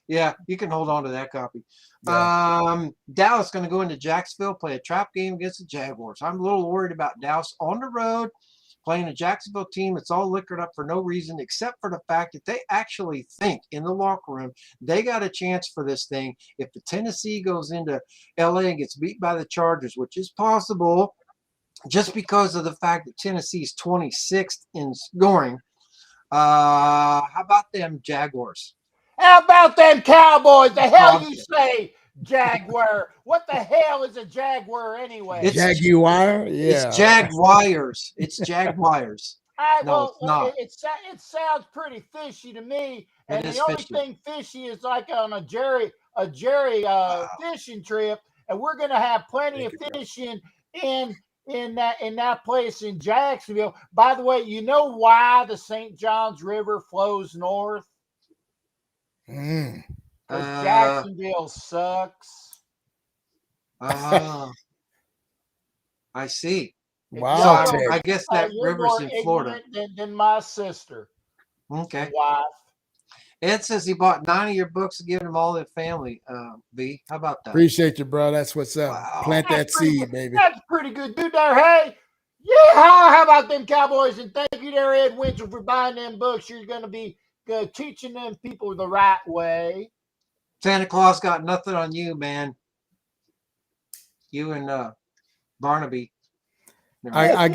Yeah, you can hold on to that copy. Yeah. Dallas going to go into Jacksonville, play a trap game against the Jaguars. I'm a little worried about Dallas on the road, playing a Jacksonville team that's all liquored up for no reason except for the fact that they actually think in the locker room they got a chance for this thing. If the Tennessee goes into LA and gets beat by the Chargers, which is possible just because of the fact that Tennessee's 26th in scoring, how about them Jaguars? How about them Cowboys? The hell you say, Jaguar? What the hell is a Jaguar anyway? It's Jaguar? Yeah. It's Jaguars. It's Jaguars. No, it's not. It sounds pretty fishy to me. And the only thing fishy is like on a Jerry fishing trip, and we're gonna have plenty of fishing in that place in Jacksonville. By the way, you know why the St. Johns River flows north? Jacksonville sucks. I see. Wow. So I guess that river's in Florida. Than my sister. Okay. Wife. Ed says he bought 9 of your books and given them all to the family. B, how about that? Appreciate you, bro. That's what's up. Wow. Plant that seed, baby. That's pretty good, dude. There, hey, yeah. How about them Cowboys? And thank you, there, Ed Winter, for buying them books. You're going to be teaching them people the right way. Santa Claus got nothing on you, man. You and Barnaby. I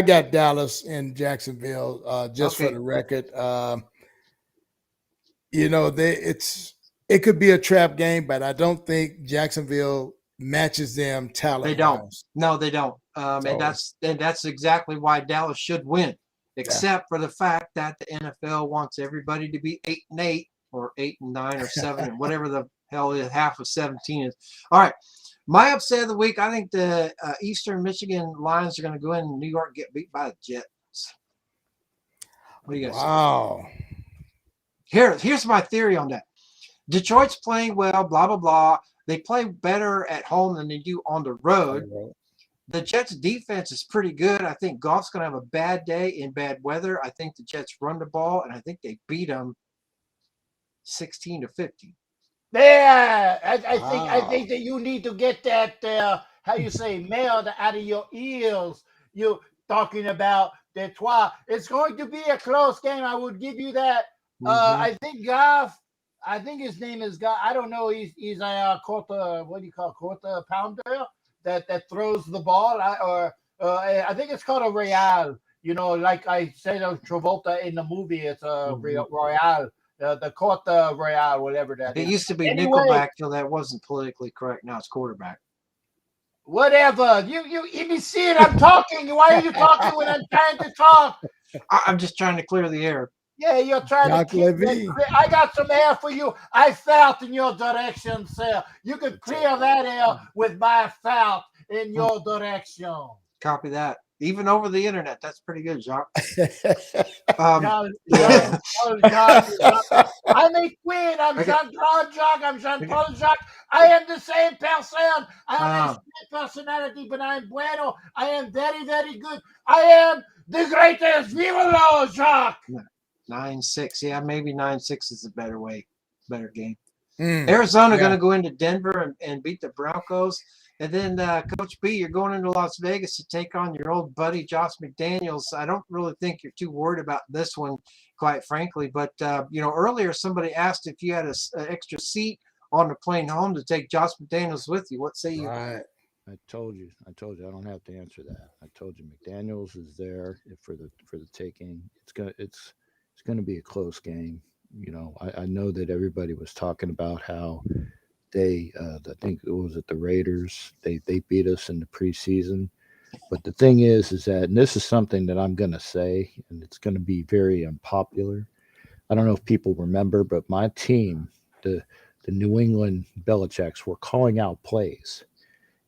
got Dallas and Jacksonville. Just for Okay. the record, it could be a trap game, but I don't think Jacksonville matches them talent They don't. wise. No, they don't. And that's exactly why Dallas should win, except for the fact that the NFL wants everybody to be 8-8 or 8-9 or 7 and whatever the hell is half of 17 is. All right. My upset of the week, I think the Eastern Michigan Lions are going to go in New York and get beat by the Jets. What do you guys think? Here's my theory on that. Detroit's playing well, blah, blah, blah. They play better at home than they do on the road. The Jets' defense is pretty good. I think Goff's going to have a bad day in bad weather. I think the Jets run the ball, and I think they beat them 16-15. Yeah, I think that you need to get that how you say mailed out of your ears. You talking about Detroit. It's going to be a close game. I would give you that. I think Goff. I think his name is Goff. I don't know. He's a quarter. What do you call quarter pounder that throws the ball? I think it's called a Royale. You know, like I said of Travolta in the movie. It's a Royale. The quarter Royale, whatever that It is. used to be Anyway, Nickelback till that wasn't politically correct. Now it's quarterback. Whatever. You see it. I'm talking. Why are you talking when I'm trying to talk? I'm just trying to clear the air. Yeah, you're trying Doc to keep Levy. I got some air for you. I felt in your direction, sir. You can clear that air with my felt in your direction. Copy that. Even over the internet. That's pretty good, Jacques. God, I'm a queen. I'm Jean-Claude Jacques. I'm Jean-Paul Jacques. I am the same person. I am the same personality, but I'm bueno. I am very, very good. I am the greatest. Viva la Jacques. 9-6. Yeah, maybe 9-6 is a better game. Arizona going to go into Denver and beat the Broncos. And then, Coach B, you're going into Las Vegas to take on your old buddy, Josh McDaniels. I don't really think you're too worried about this one, quite frankly. But, earlier somebody asked if you had an extra seat on the plane home to take Josh McDaniels with you. What say you? Right. I told you. I don't have to answer that. I told you McDaniels is there for the taking. It's gonna be a close game. You know, I know that everybody was talking about how they I think it was at the Raiders. They beat us in the preseason. But the thing is that, and this is something that I'm gonna say, and it's gonna be very unpopular. I don't know if people remember, but my team, the New England Belichicks, were calling out plays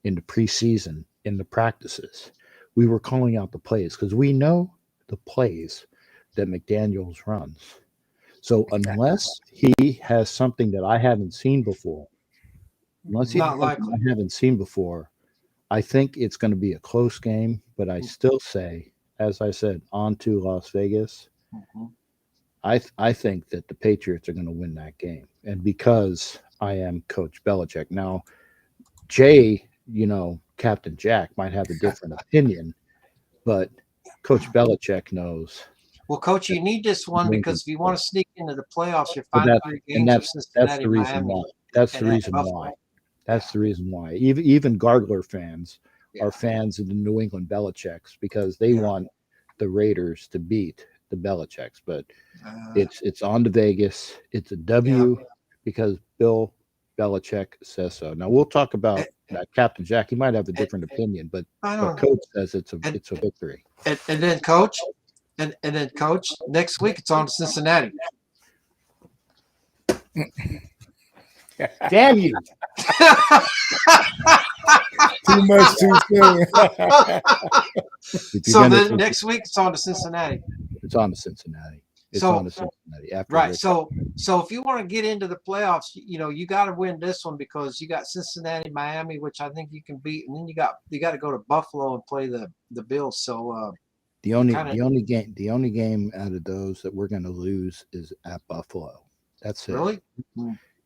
in the preseason, in the practices. We were calling out the plays because we know the plays that McDaniels runs. So unless he has something that I haven't seen before, I think it's going to be a close game. But I still say, as I said, on to Las Vegas. I think that the Patriots are going to win that game. And because I am Coach Belichick. Now, Jay, Captain Jack might have a different opinion, but Coach Belichick knows. Well, Coach, you need this one because if you want to sneak into the playoffs, your final 3 games of Cincinnati, the reason Miami, why. That's the reason why. That's the reason why. Even Gargler fans are fans of the New England Belichicks because they want the Raiders to beat the Belichicks. But it's on to Vegas. It's a W because Bill Belichick says so. Now we'll talk about Captain Jack. He might have a different opinion, but Coach says it's a victory. And then Coach, and then Coach, next week it's on to Cincinnati. Damn you! Too much too soon. So then next week it's on to Cincinnati. It's on to Cincinnati. After right. So if you want to get into the playoffs, you got to win this one because you got Cincinnati, Miami, which I think you can beat, and then you got to go to Buffalo and play the Bills. So the only game out of those that we're going to lose is at Buffalo. That's it. Really?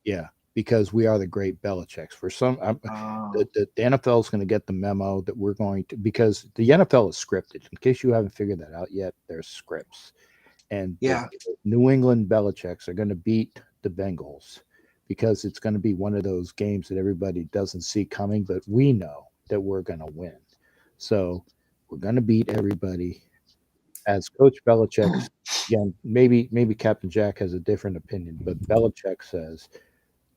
Yeah, because we are the great Belichicks. For some, the NFL is going to get the memo that we're going to, because the NFL is scripted. In case you haven't figured that out yet, there's scripts. And the New England Belichicks are going to beat the Bengals because it's going to be one of those games that everybody doesn't see coming, but we know that we're going to win. So we're going to beat everybody. As Coach Belichick, again, maybe Captain Jack has a different opinion, but Belichick says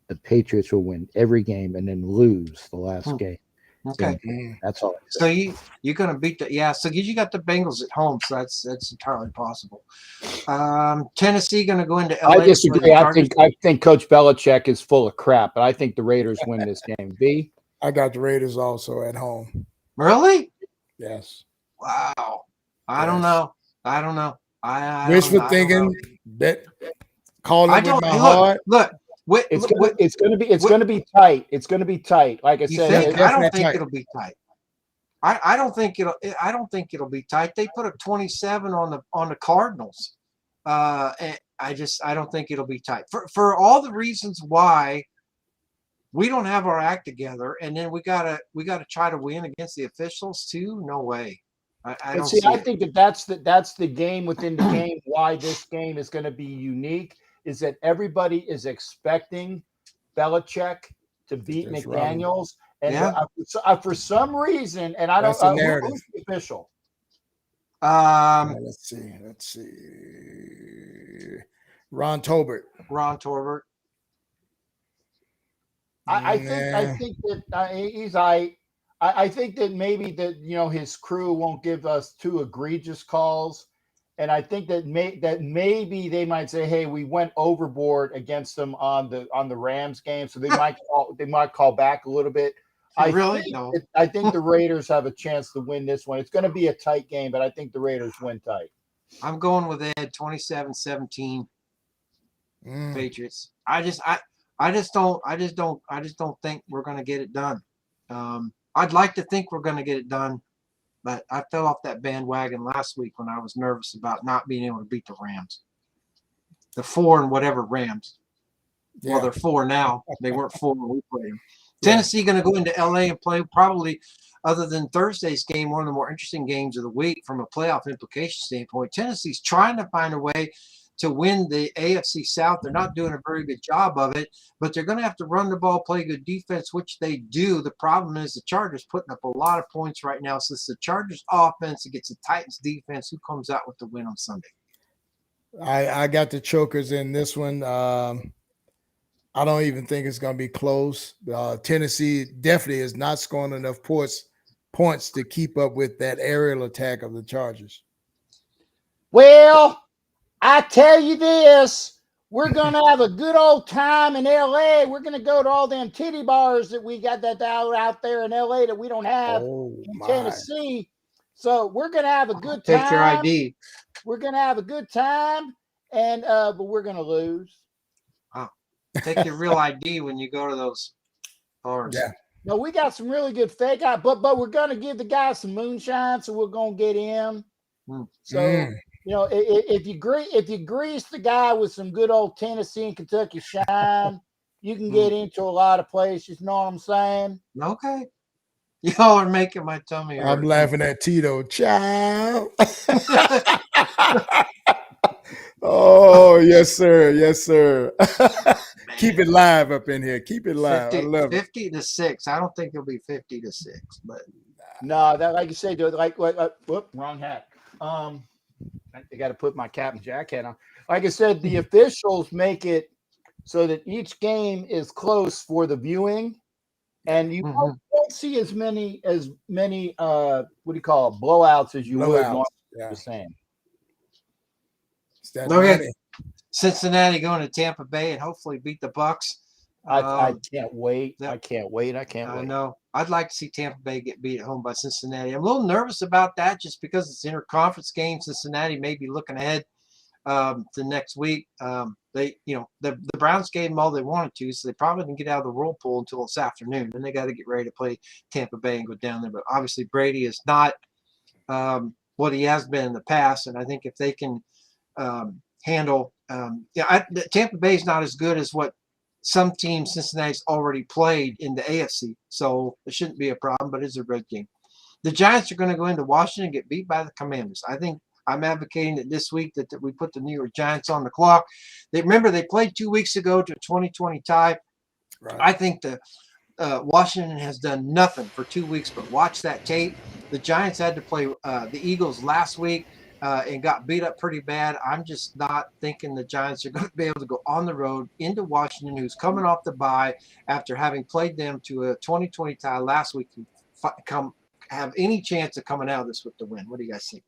the Patriots will win every game and then lose the last game. Okay. That's all. So you're going to beat so you got the Bengals at home, so that's entirely possible. Tennessee going to go into LA. I disagree. I think Coach Belichick is full of crap, but I think the Raiders win this game. V? I got the Raiders also at home. Really? Yes. Wow. I don't know. I wishful don't thinking. know. Bet calling I with don't my look. heart. Look. It's gonna be tight. It's gonna be tight. Like I said, I don't think it'll be tight. I don't think it'll be tight. They put a 27 on the Cardinals. And I don't think it'll be tight for all the reasons why we don't have our act together, and then we gotta try to win against the officials too. No way. I don't see. I think that's the game within the game. Why this game is going to be unique is that everybody is expecting Belichick to beat McDaniels, and for some reason, and I don't know who's the official. Let's see. Ron Tolbert. I think that he's I think that maybe that his crew won't give us too egregious calls, and I think that maybe they might say, "Hey, we went overboard against them on the Rams game," so they might call back a little bit. I think the Raiders have a chance to win this one. It's going to be a tight game, but I think the Raiders win tight. I'm going with Ed 27-17 Patriots. I just don't think we're going to get it done. I'd like to think we're going to get it done, but I fell off that bandwagon last week when I was nervous about not being able to beat the Rams. The 4 and whatever Rams. Yeah. Well, they're 4 now. They weren't 4 when we played them. Tennessee going to go into LA and play probably, other than Thursday's game, one of the more interesting games of the week from a playoff implication standpoint. Tennessee's trying to find a way to win the AFC South. They're not doing a very good job of it, but they're going to have to run the ball, play good defense, which they do. The problem is the Chargers putting up a lot of points right now. So it's the Chargers offense against the Titans defense. Who comes out with the win on Sunday? I got the chokers in this one. I don't even think it's going to be close. Tennessee definitely is not scoring enough points to keep up with that aerial attack of the Chargers. Well, I tell you this, we're going to have a good old time in L.A. We're going to go to all them titty bars that we got out there in L.A. that we don't have in Tennessee. So we're going to have a good time. Take your ID. We're going to have a good time, and but we're going to lose. Wow. Take your real ID when you go to those bars. Yeah. No, we got some really good fake ID, but we're going to give the guy some moonshine, so we're going to get him. So. If you grease the guy with some good old Tennessee and Kentucky shine, you can get into a lot of places. You know what I'm saying? Okay. Y'all are making my tummy hurt. I'm laughing at Tito. Ciao. Oh, yes, sir. Yes, sir. Keep it live up in here. Keep it live. 50, I love 50-6. I don't think it'll be 50-6, but no, that like you say, whoop, wrong hat. I got to put my Captain Jack hat on. Like I said, the officials make it so that each game is close for the viewing, and you don't see as many what do you call it, blowouts as you would. The same. Okay. Cincinnati going to Tampa Bay and hopefully beat the Bucks. I can't wait. I can't wait. I know. I'd like to see Tampa Bay get beat at home by Cincinnati. I'm a little nervous about that just because it's interconference game. Cincinnati may be looking ahead to next week. The Browns gave them all they wanted to, so they probably didn't get out of the whirlpool until this afternoon. Then they got to get ready to play Tampa Bay and go down there. But obviously Brady is not what he has been in the past, and I think if they can handle Tampa Bay is not as good as what some teams Cincinnati's already played in the AFC, so it shouldn't be a problem, but it's a good game. The Giants are going to go into Washington and get beat by the Commanders. I think I'm advocating that this week that we put the New York Giants on the clock. Remember, they played 2 weeks ago to a 20-20 tie. Right. I think Washington has done nothing for 2 weeks but watch that tape. The Giants had to play the Eagles last week and got beat up pretty bad. I'm just not thinking the Giants are going to be able to go on the road into Washington, who's coming off the bye after having played them to a 2020 tie last week, and have any chance of coming out of this with the win. What do you guys think?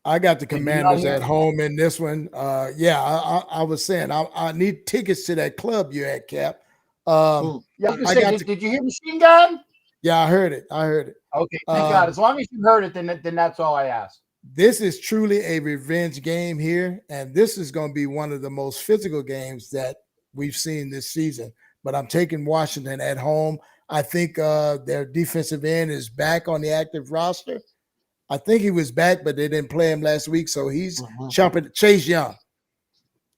I got the Commanders at home in this one. I was saying I need tickets to that club you at, Cap. Yeah, did you hear Machine Gun? Yeah, I heard it. Okay, thank God. As long as you heard it, then that's all I asked. This is truly a revenge game here, and this is going to be one of the most physical games that we've seen this season. But I'm taking Washington at home. I think their defensive end is back on the active roster. I think he was back, but they didn't play him last week, so he's chomping. Chase Young,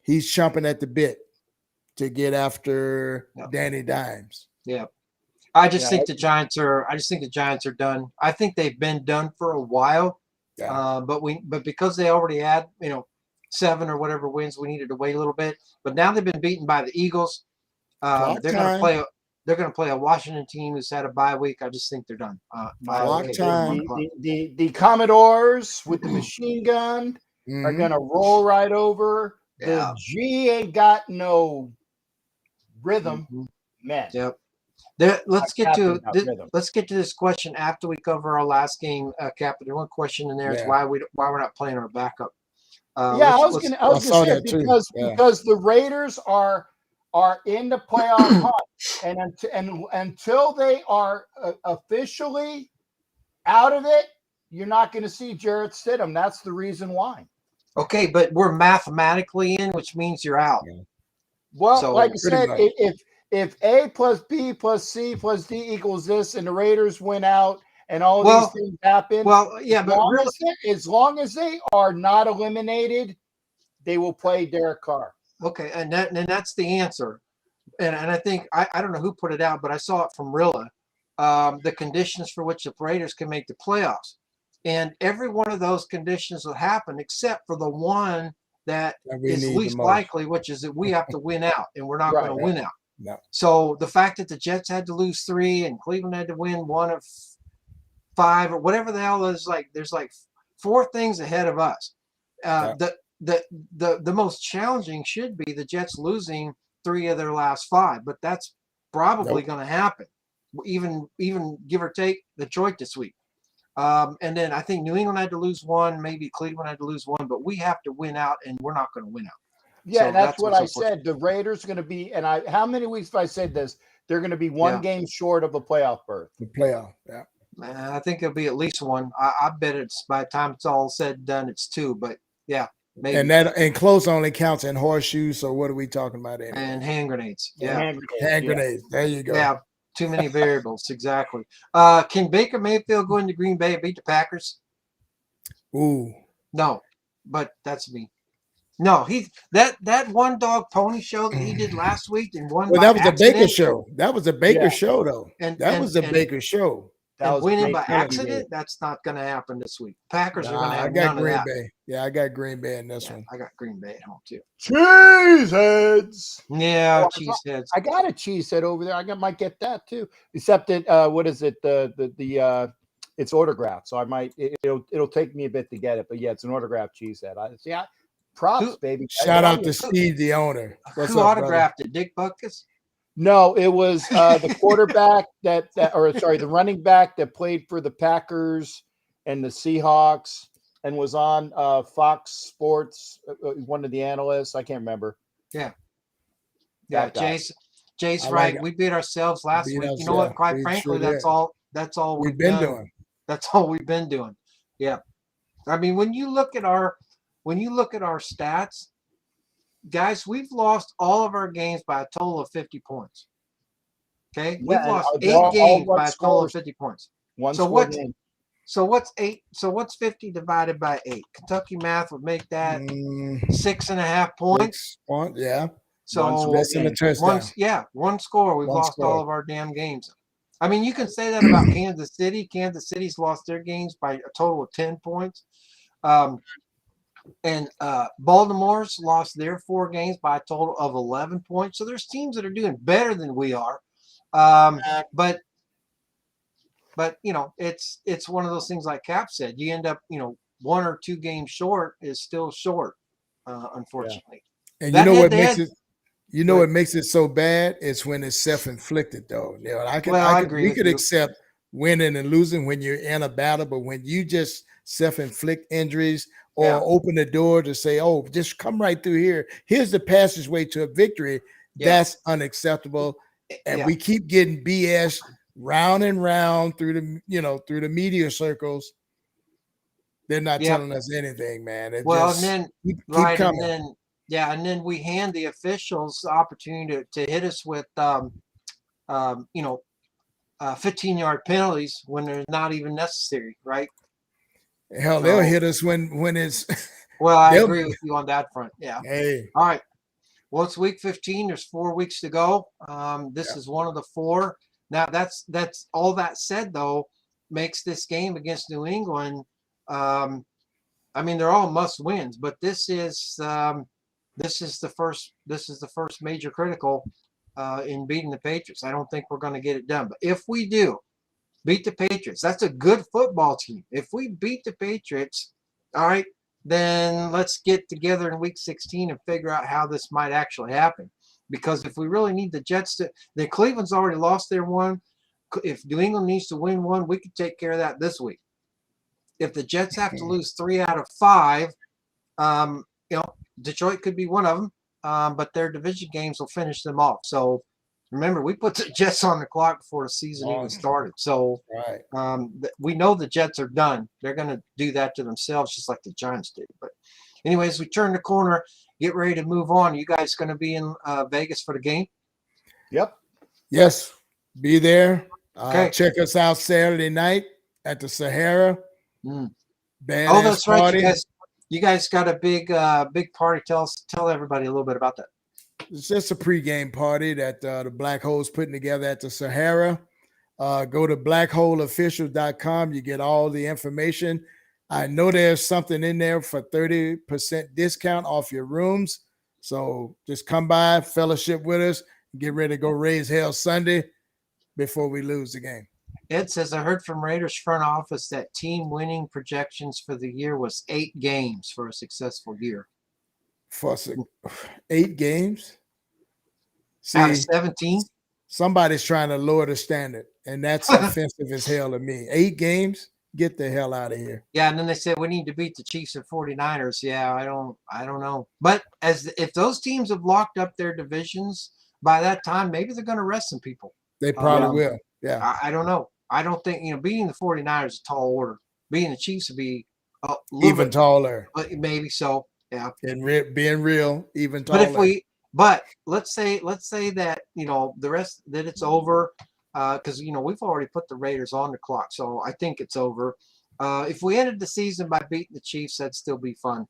he's chomping at the bit to get after Danny Dimes. Yeah, I just think the Giants are done. I think they've been done for a while. Yeah. But because they already had 7 or whatever wins, we needed to wait a little bit. But now they've been beaten by the Eagles. They're going to play. They're going to play a Washington team who's had a bye week. I just think they're done. The Commodores with the Machine Gun are going to roll right over. The G ain't got no rhythm, man. Yep. Let's get to this question after we cover our last game, Cap. There's one question in there is why we're not playing our backup. I was going to say because the Raiders are in the playoff hunt, and until they are officially out of it, you're not going to see Jarrett Stidham. That's the reason why. Okay, but we're mathematically in, which means you're out. Well, like I said, if A plus B plus C plus D equals this, and the Raiders win out, and all these things happen, as long as they are not eliminated, they will play Derek Carr. Okay, and that's the answer. And I think I don't know who put it out, but I saw it from Rilla. The conditions for which the Raiders can make the playoffs, and every one of those conditions will happen except for the one that is least likely, which is that we have to win out, and we're not going to win out. No. So the fact that the Jets had to lose 3 and Cleveland had to win 1 of 5 or whatever the hell is, there's 4 things ahead of us. The most challenging should be the Jets losing 3 of their last 5, but that's probably going to happen, even give or take Detroit this week. And then I think New England had to lose 1, maybe Cleveland had to lose 1, but we have to win out, and we're not going to win out. Yeah, so that's what I said. The Raiders are going to be, and how many weeks have I said this? They're going to be 1 game short of a playoff berth. The playoff, yeah. I think it'll be at least 1. I bet it's by the time it's all said and done, it's 2. But yeah, maybe. And close only counts in horseshoes. So what are we talking about? Anyway? And hand grenades. Yeah, hand grenades. There you go. Yeah, too many variables. Exactly. Can Baker Mayfield go into Green Bay and beat the Packers? Ooh, no, but that's me. No, that one dog pony show that he did last week and won. Well, that was a Baker show. That was a Baker show, though. That was a Baker show. That was winning by accident. That's not going to happen this week. Packers are going to have. I got Green Bay. Yeah, I got Green Bay in this one. I got Green Bay at home too. Cheeseheads. Yeah, cheeseheads. I got a cheesehead over there. Might get that too. Except that what is it? It's autographed, so it'll take me a bit to get it. But yeah, it's an autographed cheesehead. Props, baby. Shout out to Steve, the owner. Who autographed it? Dick Butkus? No, it was the quarterback the running back that played for the Packers and the Seahawks and was on Fox Sports, one of the analysts. I can't remember. Yeah. Jay's right. We beat ourselves last week. You know what? Quite frankly, that's all we've been doing. That's all we've been doing. Yeah. I mean, when you look at our stats, guys, we've lost all of our games by a total of 50 points. Okay? We've lost 8 games by a total of 50 points. So what's 8? So what's 50 divided by 8? Kentucky math would make that 6.5 points. Yeah. So one score. We've lost all of our damn games. I mean, you can say that about Kansas City. Kansas City's lost their games by a total of 10 points. And Baltimore's lost their 4 games by a total of 11 points. So there's teams that are doing better than we are. But it's one of those things like Cap said. You end up 1 or 2 games short is still short, unfortunately. And That what head to makes head. it what makes it so bad is when it's self-inflicted though. I agree We with could you. accept winning and losing when you're in a battle, but when you just self-inflict injuries or open the door to say, oh, just come right through here. Here's the passageway to a victory. Yeah. That's unacceptable. And Yeah. we keep getting BS round and round through the media circles. They're not telling us anything, man. It Well, just and then keep coming. and then we hand the officials the opportunity to hit us with 15-yard penalties when they're not even necessary, right? Hell, they'll hit us when it's. Well, I agree with you on that front. Yeah. Hey. All right. Well, it's week 15. There's 4 weeks to go. This is one of the 4. Now, that's all that said, though, makes this game against New England. I mean, they're all must wins, but this is the first major critical in beating the Patriots. I don't think we're going to get it done, but if we do beat the Patriots, that's a good football team. If we beat the Patriots, all right, then let's get together in week 16 and figure out how this might actually happen. Because if we really need the Jets the Cleveland's already lost their one. If New England needs to win one, we could take care of that this week. If the Jets have to lose 3 out of 5, Detroit could be one of them, but their division games will finish them off. So remember, we put the Jets on the clock before the season even started. So we know the Jets are done. They're going to do that to themselves just like the Giants did. But anyways, we turn the corner, get ready to move on. You guys going to be in Vegas for the game? Yep. Yes. Be there. Okay. Check us out Saturday night at the Sahara. That's party. Right. You guys got a big party. Tell everybody a little bit about that. It's just a pregame party that the Black Hole's putting together at the Sahara. Go to blackholeofficial.com. You get all the information. I know there's something in there for 30% discount off your rooms. So just come by, fellowship with us, get ready to go raise hell Sunday before we lose the game. Ed says, I heard from Raiders front office that team winning projections for the year was 8 games for a successful year. 8 games? See, out of 17? Somebody's trying to lower the standard, and that's offensive as hell to me. 8 games? Get the hell out of here. Yeah, and then they said we need to beat the Chiefs and 49ers. Yeah, I don't know. But if those teams have locked up their divisions by that time, maybe they're going to rest some people. They probably will. Yeah. I don't know. I don't think, beating the 49ers is a tall order. Beating the Chiefs would be even taller. Maybe so. Yeah. And being real, even taller. But let's say that, the rest that it's over, because, we've already put the Raiders on the clock. So I think it's over. If we ended the season by beating the Chiefs, that'd still be fun.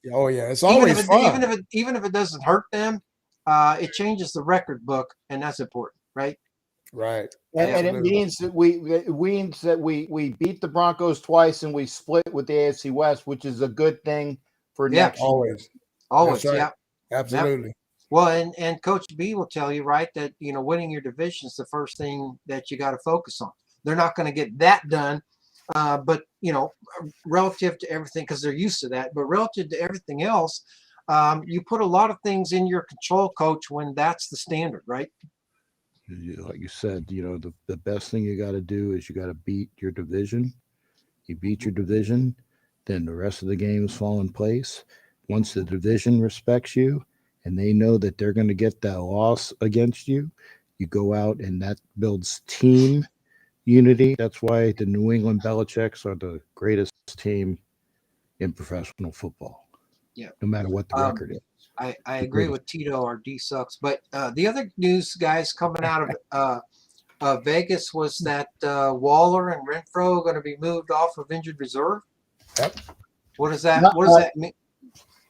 It's always fun. Even if it doesn't hurt them, it changes the record book, and that's important, right? Right. And it means that we beat the Broncos twice and we split with the AFC West, which is a good thing for next year. Always, right. yeah. Absolutely. Yep. Well, and Coach B will tell you, right, that winning your division is the first thing that you got to focus on. They're not going to get that done, but relative to everything, because they're used to that. But relative to everything else, you put a lot of things in your control, Coach, when that's the standard, right? Like you said, the best thing you got to do is you got to beat your division. You beat your division, then the rest of the games fall in place. Once the division respects you and they know that they're going to get that loss against you, you go out and that builds team unity. That's why the New England Belichicks are the greatest team in professional football. Yeah. No matter what the record is. I agree with Tito. Our D sucks. But the other news, guys, coming out of Vegas was that Waller and Renfro are going to be moved off of injured reserve. Yep. What does that mean?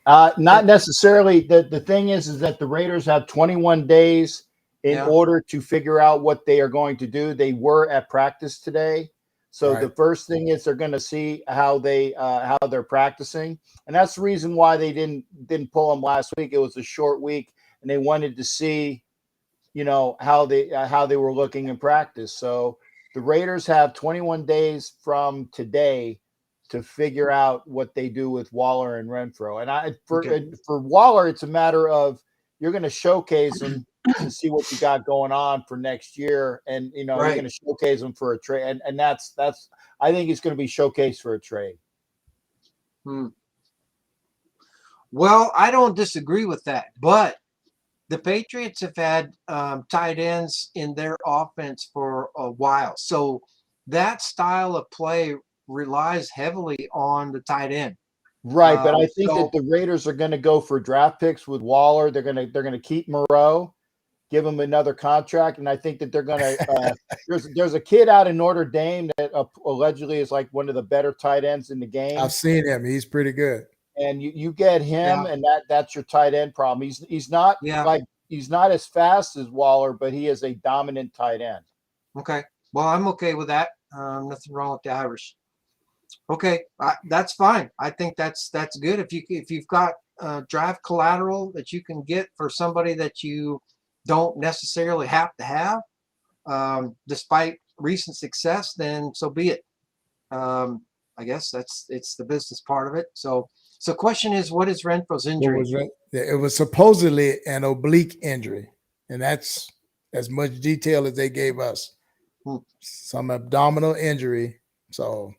Not necessarily. The thing is that the Raiders have 21 days in order to figure out what they are going to do. They were at practice today. So the first thing is they're going to see how they're practicing, and that's the reason why they didn't pull them last week. It was a short week, and they wanted to see, how they were looking in practice. So the Raiders have 21 days from today to figure out what they do with Waller and Renfro. And for Waller, it's a matter of you're going to showcase him to see what you got going on for next year, and you're going to showcase him for a trade, and that's I think he's going to be showcased for a trade. Well, I don't disagree with that, but the Patriots have had tight ends in their offense for a while, so that style of play relies heavily on the tight end. Right, but I think that the Raiders are going to go for draft picks with Waller. They're going to keep Moreau, give him another contract, and I think that they're going to. There's a kid out in Notre Dame that allegedly is like one of the better tight ends in the game. I've seen him; he's pretty good. And you get him, and that's your tight end problem. He's not he's not as fast as Waller, but he is a dominant tight end. Okay, well, I'm okay with that. Nothing wrong with the Irish. Okay, that's fine. I think that's good. If you've got draft collateral that you can get for somebody that you don't necessarily have to have, despite recent success, then so be it. I guess it's the business part of it. So question is, what is Renfro's injury? It was supposedly an oblique injury, and that's as much detail as they gave us. Some abdominal injury. So.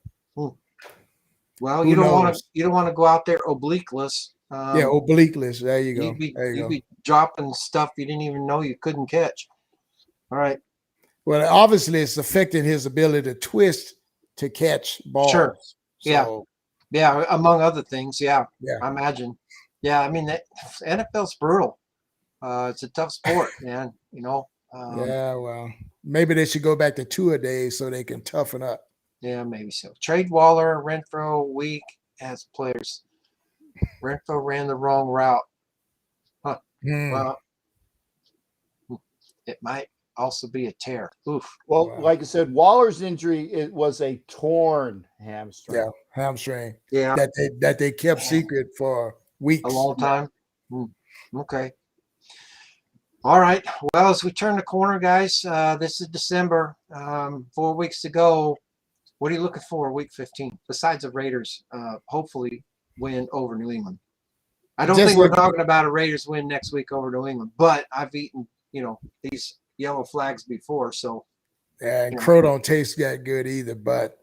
Well, you don't want to go out there obliqueless. Obliqueless. There you go. You'd be dropping stuff you didn't even know you couldn't catch. All right. Well, obviously, it's affecting his ability to twist to catch balls. Sure. So, yeah. Among other things. Yeah. Yeah. I imagine. Yeah. I mean, the NFL's brutal. It's a tough sport, man. Well, maybe they should go back to 2-a-days so they can toughen up. Yeah, maybe so. Trade Waller, Renfro, weak as players. Renfro ran the wrong route. Huh. Well, it might also be a tear. Oof. Well, like I said, Waller's injury, it was a torn hamstring. Yeah, hamstring. Yeah. That they kept secret for weeks. A long time. Okay. All right. Well, as we turn the corner, guys, this is December. 4 weeks to go. What are you looking for week 15 besides the Raiders hopefully win over New England? I don't think we're talking about a Raiders win next week over New England, but I've eaten, these yellow flags before. So, yeah, and crow don't taste that good either. But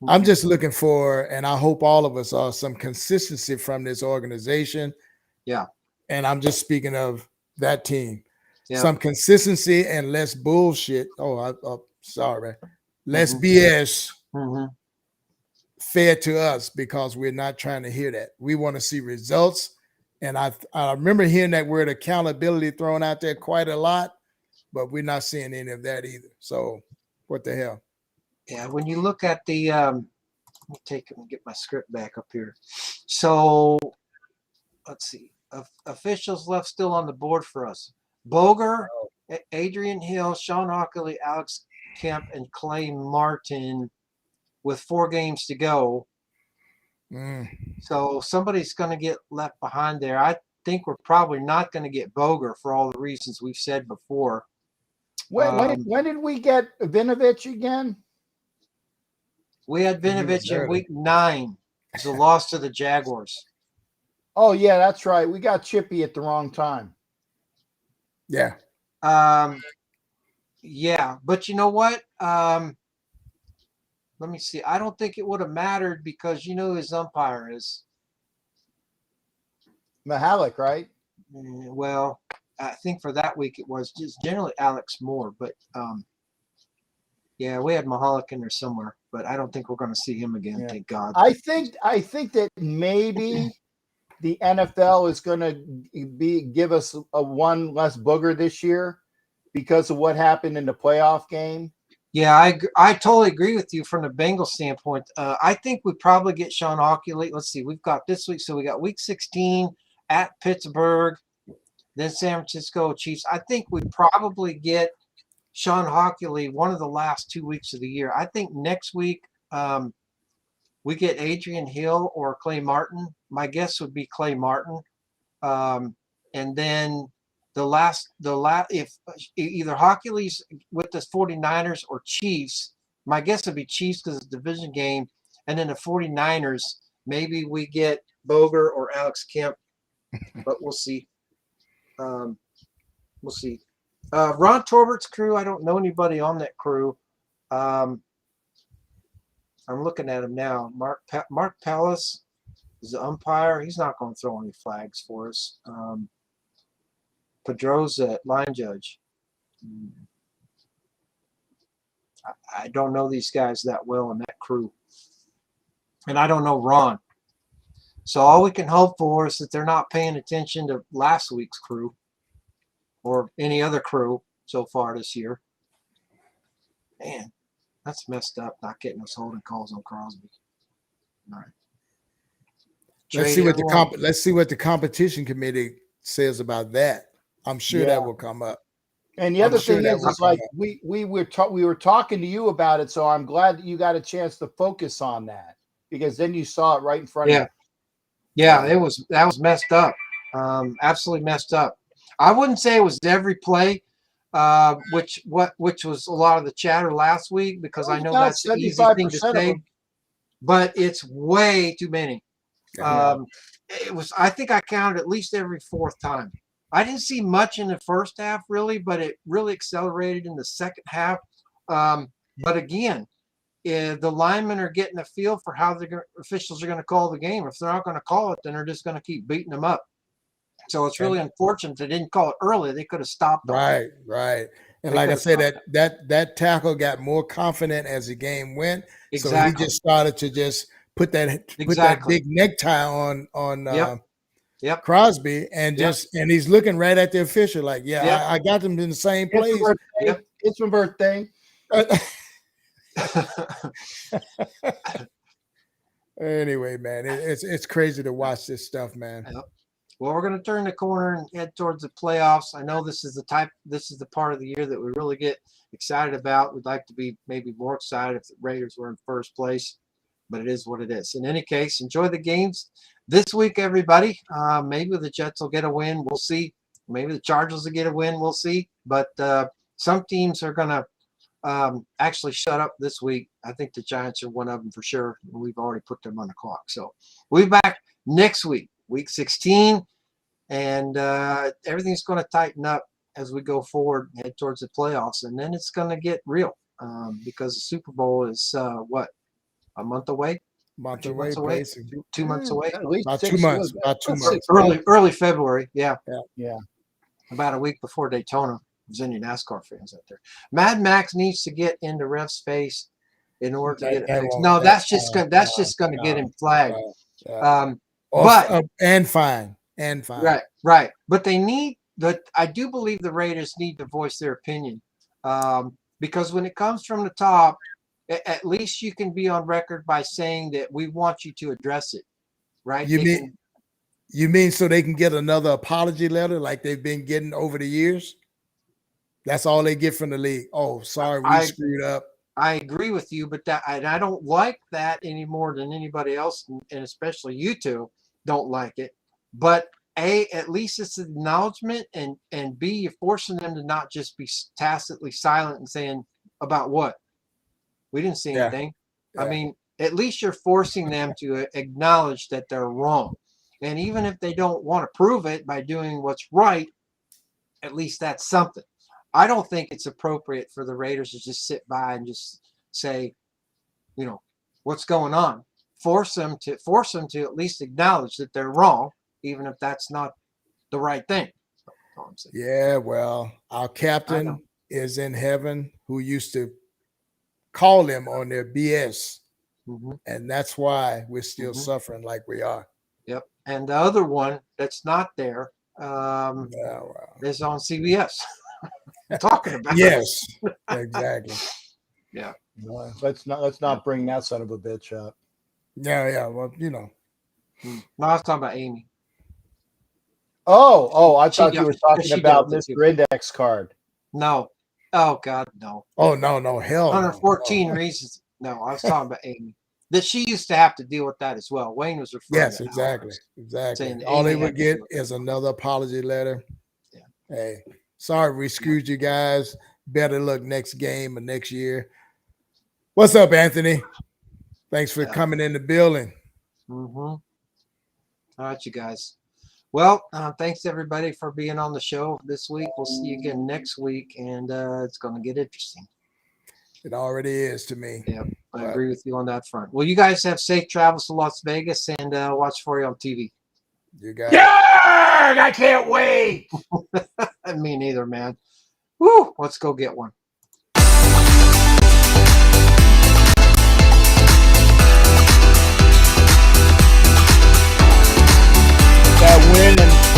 I'm just looking for, and I hope all of us are, some consistency from this organization. Yeah. And I'm just speaking of that team. Yeah. Some consistency and less bullshit. Sorry. Less BS. Fed to us, because we're not trying to hear that. We want to see results. And I remember hearing that word accountability thrown out there quite a lot, but we're not seeing any of that either. So what the hell? Yeah, when you look at the let me get my script back up here. So let's see. Officials left still on the board for us. Boger, Adrian Hill, Sean Hockley, Alex Kemp, and Clay Martin with 4 games to go. So somebody's going to get left behind there. I think we're probably not going to get Boger for all the reasons we've said before. When did we get Vinovich again? We had Vinovich in week 9. It's a loss to the Jaguars. Oh, yeah, that's right. We got Chippy at the wrong time. Yeah. Yeah, but you know what? Let me see. I don't think it would have mattered because you know who his umpire is. Mahalik, right? Well, I think for that week it was just generally Alex Moore, but yeah, we had Mahalik in there somewhere, but I don't think we're going to see him again. Yeah. Thank God. I think that maybe the NFL is going to give us a one less booger this year because of what happened in the playoff game. Yeah, I totally agree with you from the Bengals standpoint. I think we probably get Sean Hockley. Let's see, we've got this week. So we got week 16 at Pittsburgh, then San Francisco Chiefs. I think we probably get Sean Hockley one of the last 2 weeks of the year. I think next week we get Adrian Hill or Clay Martin. My guess would be Clay Martin. And then if either Hockey League's with the 49ers or Chiefs, my guess would be Chiefs because it's a division game, and then the 49ers, maybe we get Boger or Alex Kemp, but we'll see. We'll see. Ron Torbert's crew, I don't know anybody on that crew. I'm looking at him now. Mark Palace is the umpire. He's not going to throw any flags for us. Pedroza, line judge. I don't know these guys that well in that crew. And I don't know Ron. So all we can hope for is that they're not paying attention to last week's crew or any other crew so far this year. Man, that's messed up, not getting those holding calls on Crosby. All right. Let's see what the competition committee says about that. I'm sure that will come up. And the other thing is like we were talking to you about it, so I'm glad that you got a chance to focus on that because then you saw it right in front of you. Yeah, that was messed up. Absolutely messed up. I wouldn't say it was every play, which was a lot of the chatter last week because I know that's the easy thing to say, but it's way too many. I think I counted at least every fourth time. I didn't see much in the first half really, but it really accelerated in the second half. But again, the linemen are getting a feel for how the officials are going to call the game. If they're not going to call it, then they're just going to keep beating them up. So it's really unfortunate they didn't call it early. They could have stopped. Right. And like I said, that tackle got more confident as the game went. Exactly. So he just started to just put that big necktie on Crosby and and he's looking right at the official like, I got them in the same place. It's my birthday. Anyway, man, it's crazy to watch this stuff, man. Well, we're going to turn the corner and head towards the playoffs. I know this is the part of the year that we really get excited about. We'd like to be maybe more excited if the Raiders were in first place, but it is what it is. In any case, enjoy the games this week, everybody. Maybe the Jets will get a win. We'll see. Maybe the Chargers will get a win. We'll see. But some teams are going to actually shut up this week. I think the Giants are one of them for sure. We've already put them on the clock. So we'll be back next week, week 16, and everything's going to tighten up as we go forward and head towards the playoffs. And then it's going to get real because the Super Bowl is a month away? 2 months away? 2 months away? At least about 2 months. Early February. Yeah. About a week before Daytona. There's any NASCAR fans out there. Mad Max needs to get into ref space in order to get it fixed. No, that's just going to get him flagged. And fine. Right. But I do believe the Raiders need to voice their opinion because when it comes from the top, at least you can be on record by saying that we want you to address it, right? You mean so they can get another apology letter like they've been getting over the years? That's all they get from the league. Oh, sorry, we screwed up. I agree with you, but I don't like that any more than anybody else, and especially you two don't like it. But A, at least it's an acknowledgement, and B, you're forcing them to not just be tacitly silent and saying about what? We didn't see anything. I mean, at least you're forcing them to acknowledge that they're wrong. And even if they don't want to prove it by doing what's right, at least that's something. I don't think it's appropriate for the Raiders to just sit by and just say, what's going on. Force them to at least acknowledge that they're wrong, even if that's not the right thing. Yeah, well, our captain is in heaven who used to call them on their BS. Mm-hmm. And that's why we're still suffering like we are. Yep. And the other one that's not there is on CBS. Talking about exactly. Yeah. Well, let's not bring that son of a bitch up. Yeah. Well, No, I was talking about Amy. Oh, I thought you were talking about Mr. Index Card. No. Oh God, no. Oh no, hell. 114 reasons. No, I was talking about Amy. That she used to have to deal with that as well. Wayne was referring. Yes, exactly. All they would get is another apology letter. Hey, sorry we screwed you guys. Better luck next game or next year. What's up, Anthony? Thanks for coming in the building. Mm-hmm. All right, you guys. Well, thanks everybody for being on the show this week. We'll see you again next week, and it's going to get interesting. It already is to me. Yep, I agree with you on that front. Well, you guys have safe travels to Las Vegas, and watch for you on TV. You guys. Yeah, I can't wait. Me neither, man. Woo! Let's go get one. That win and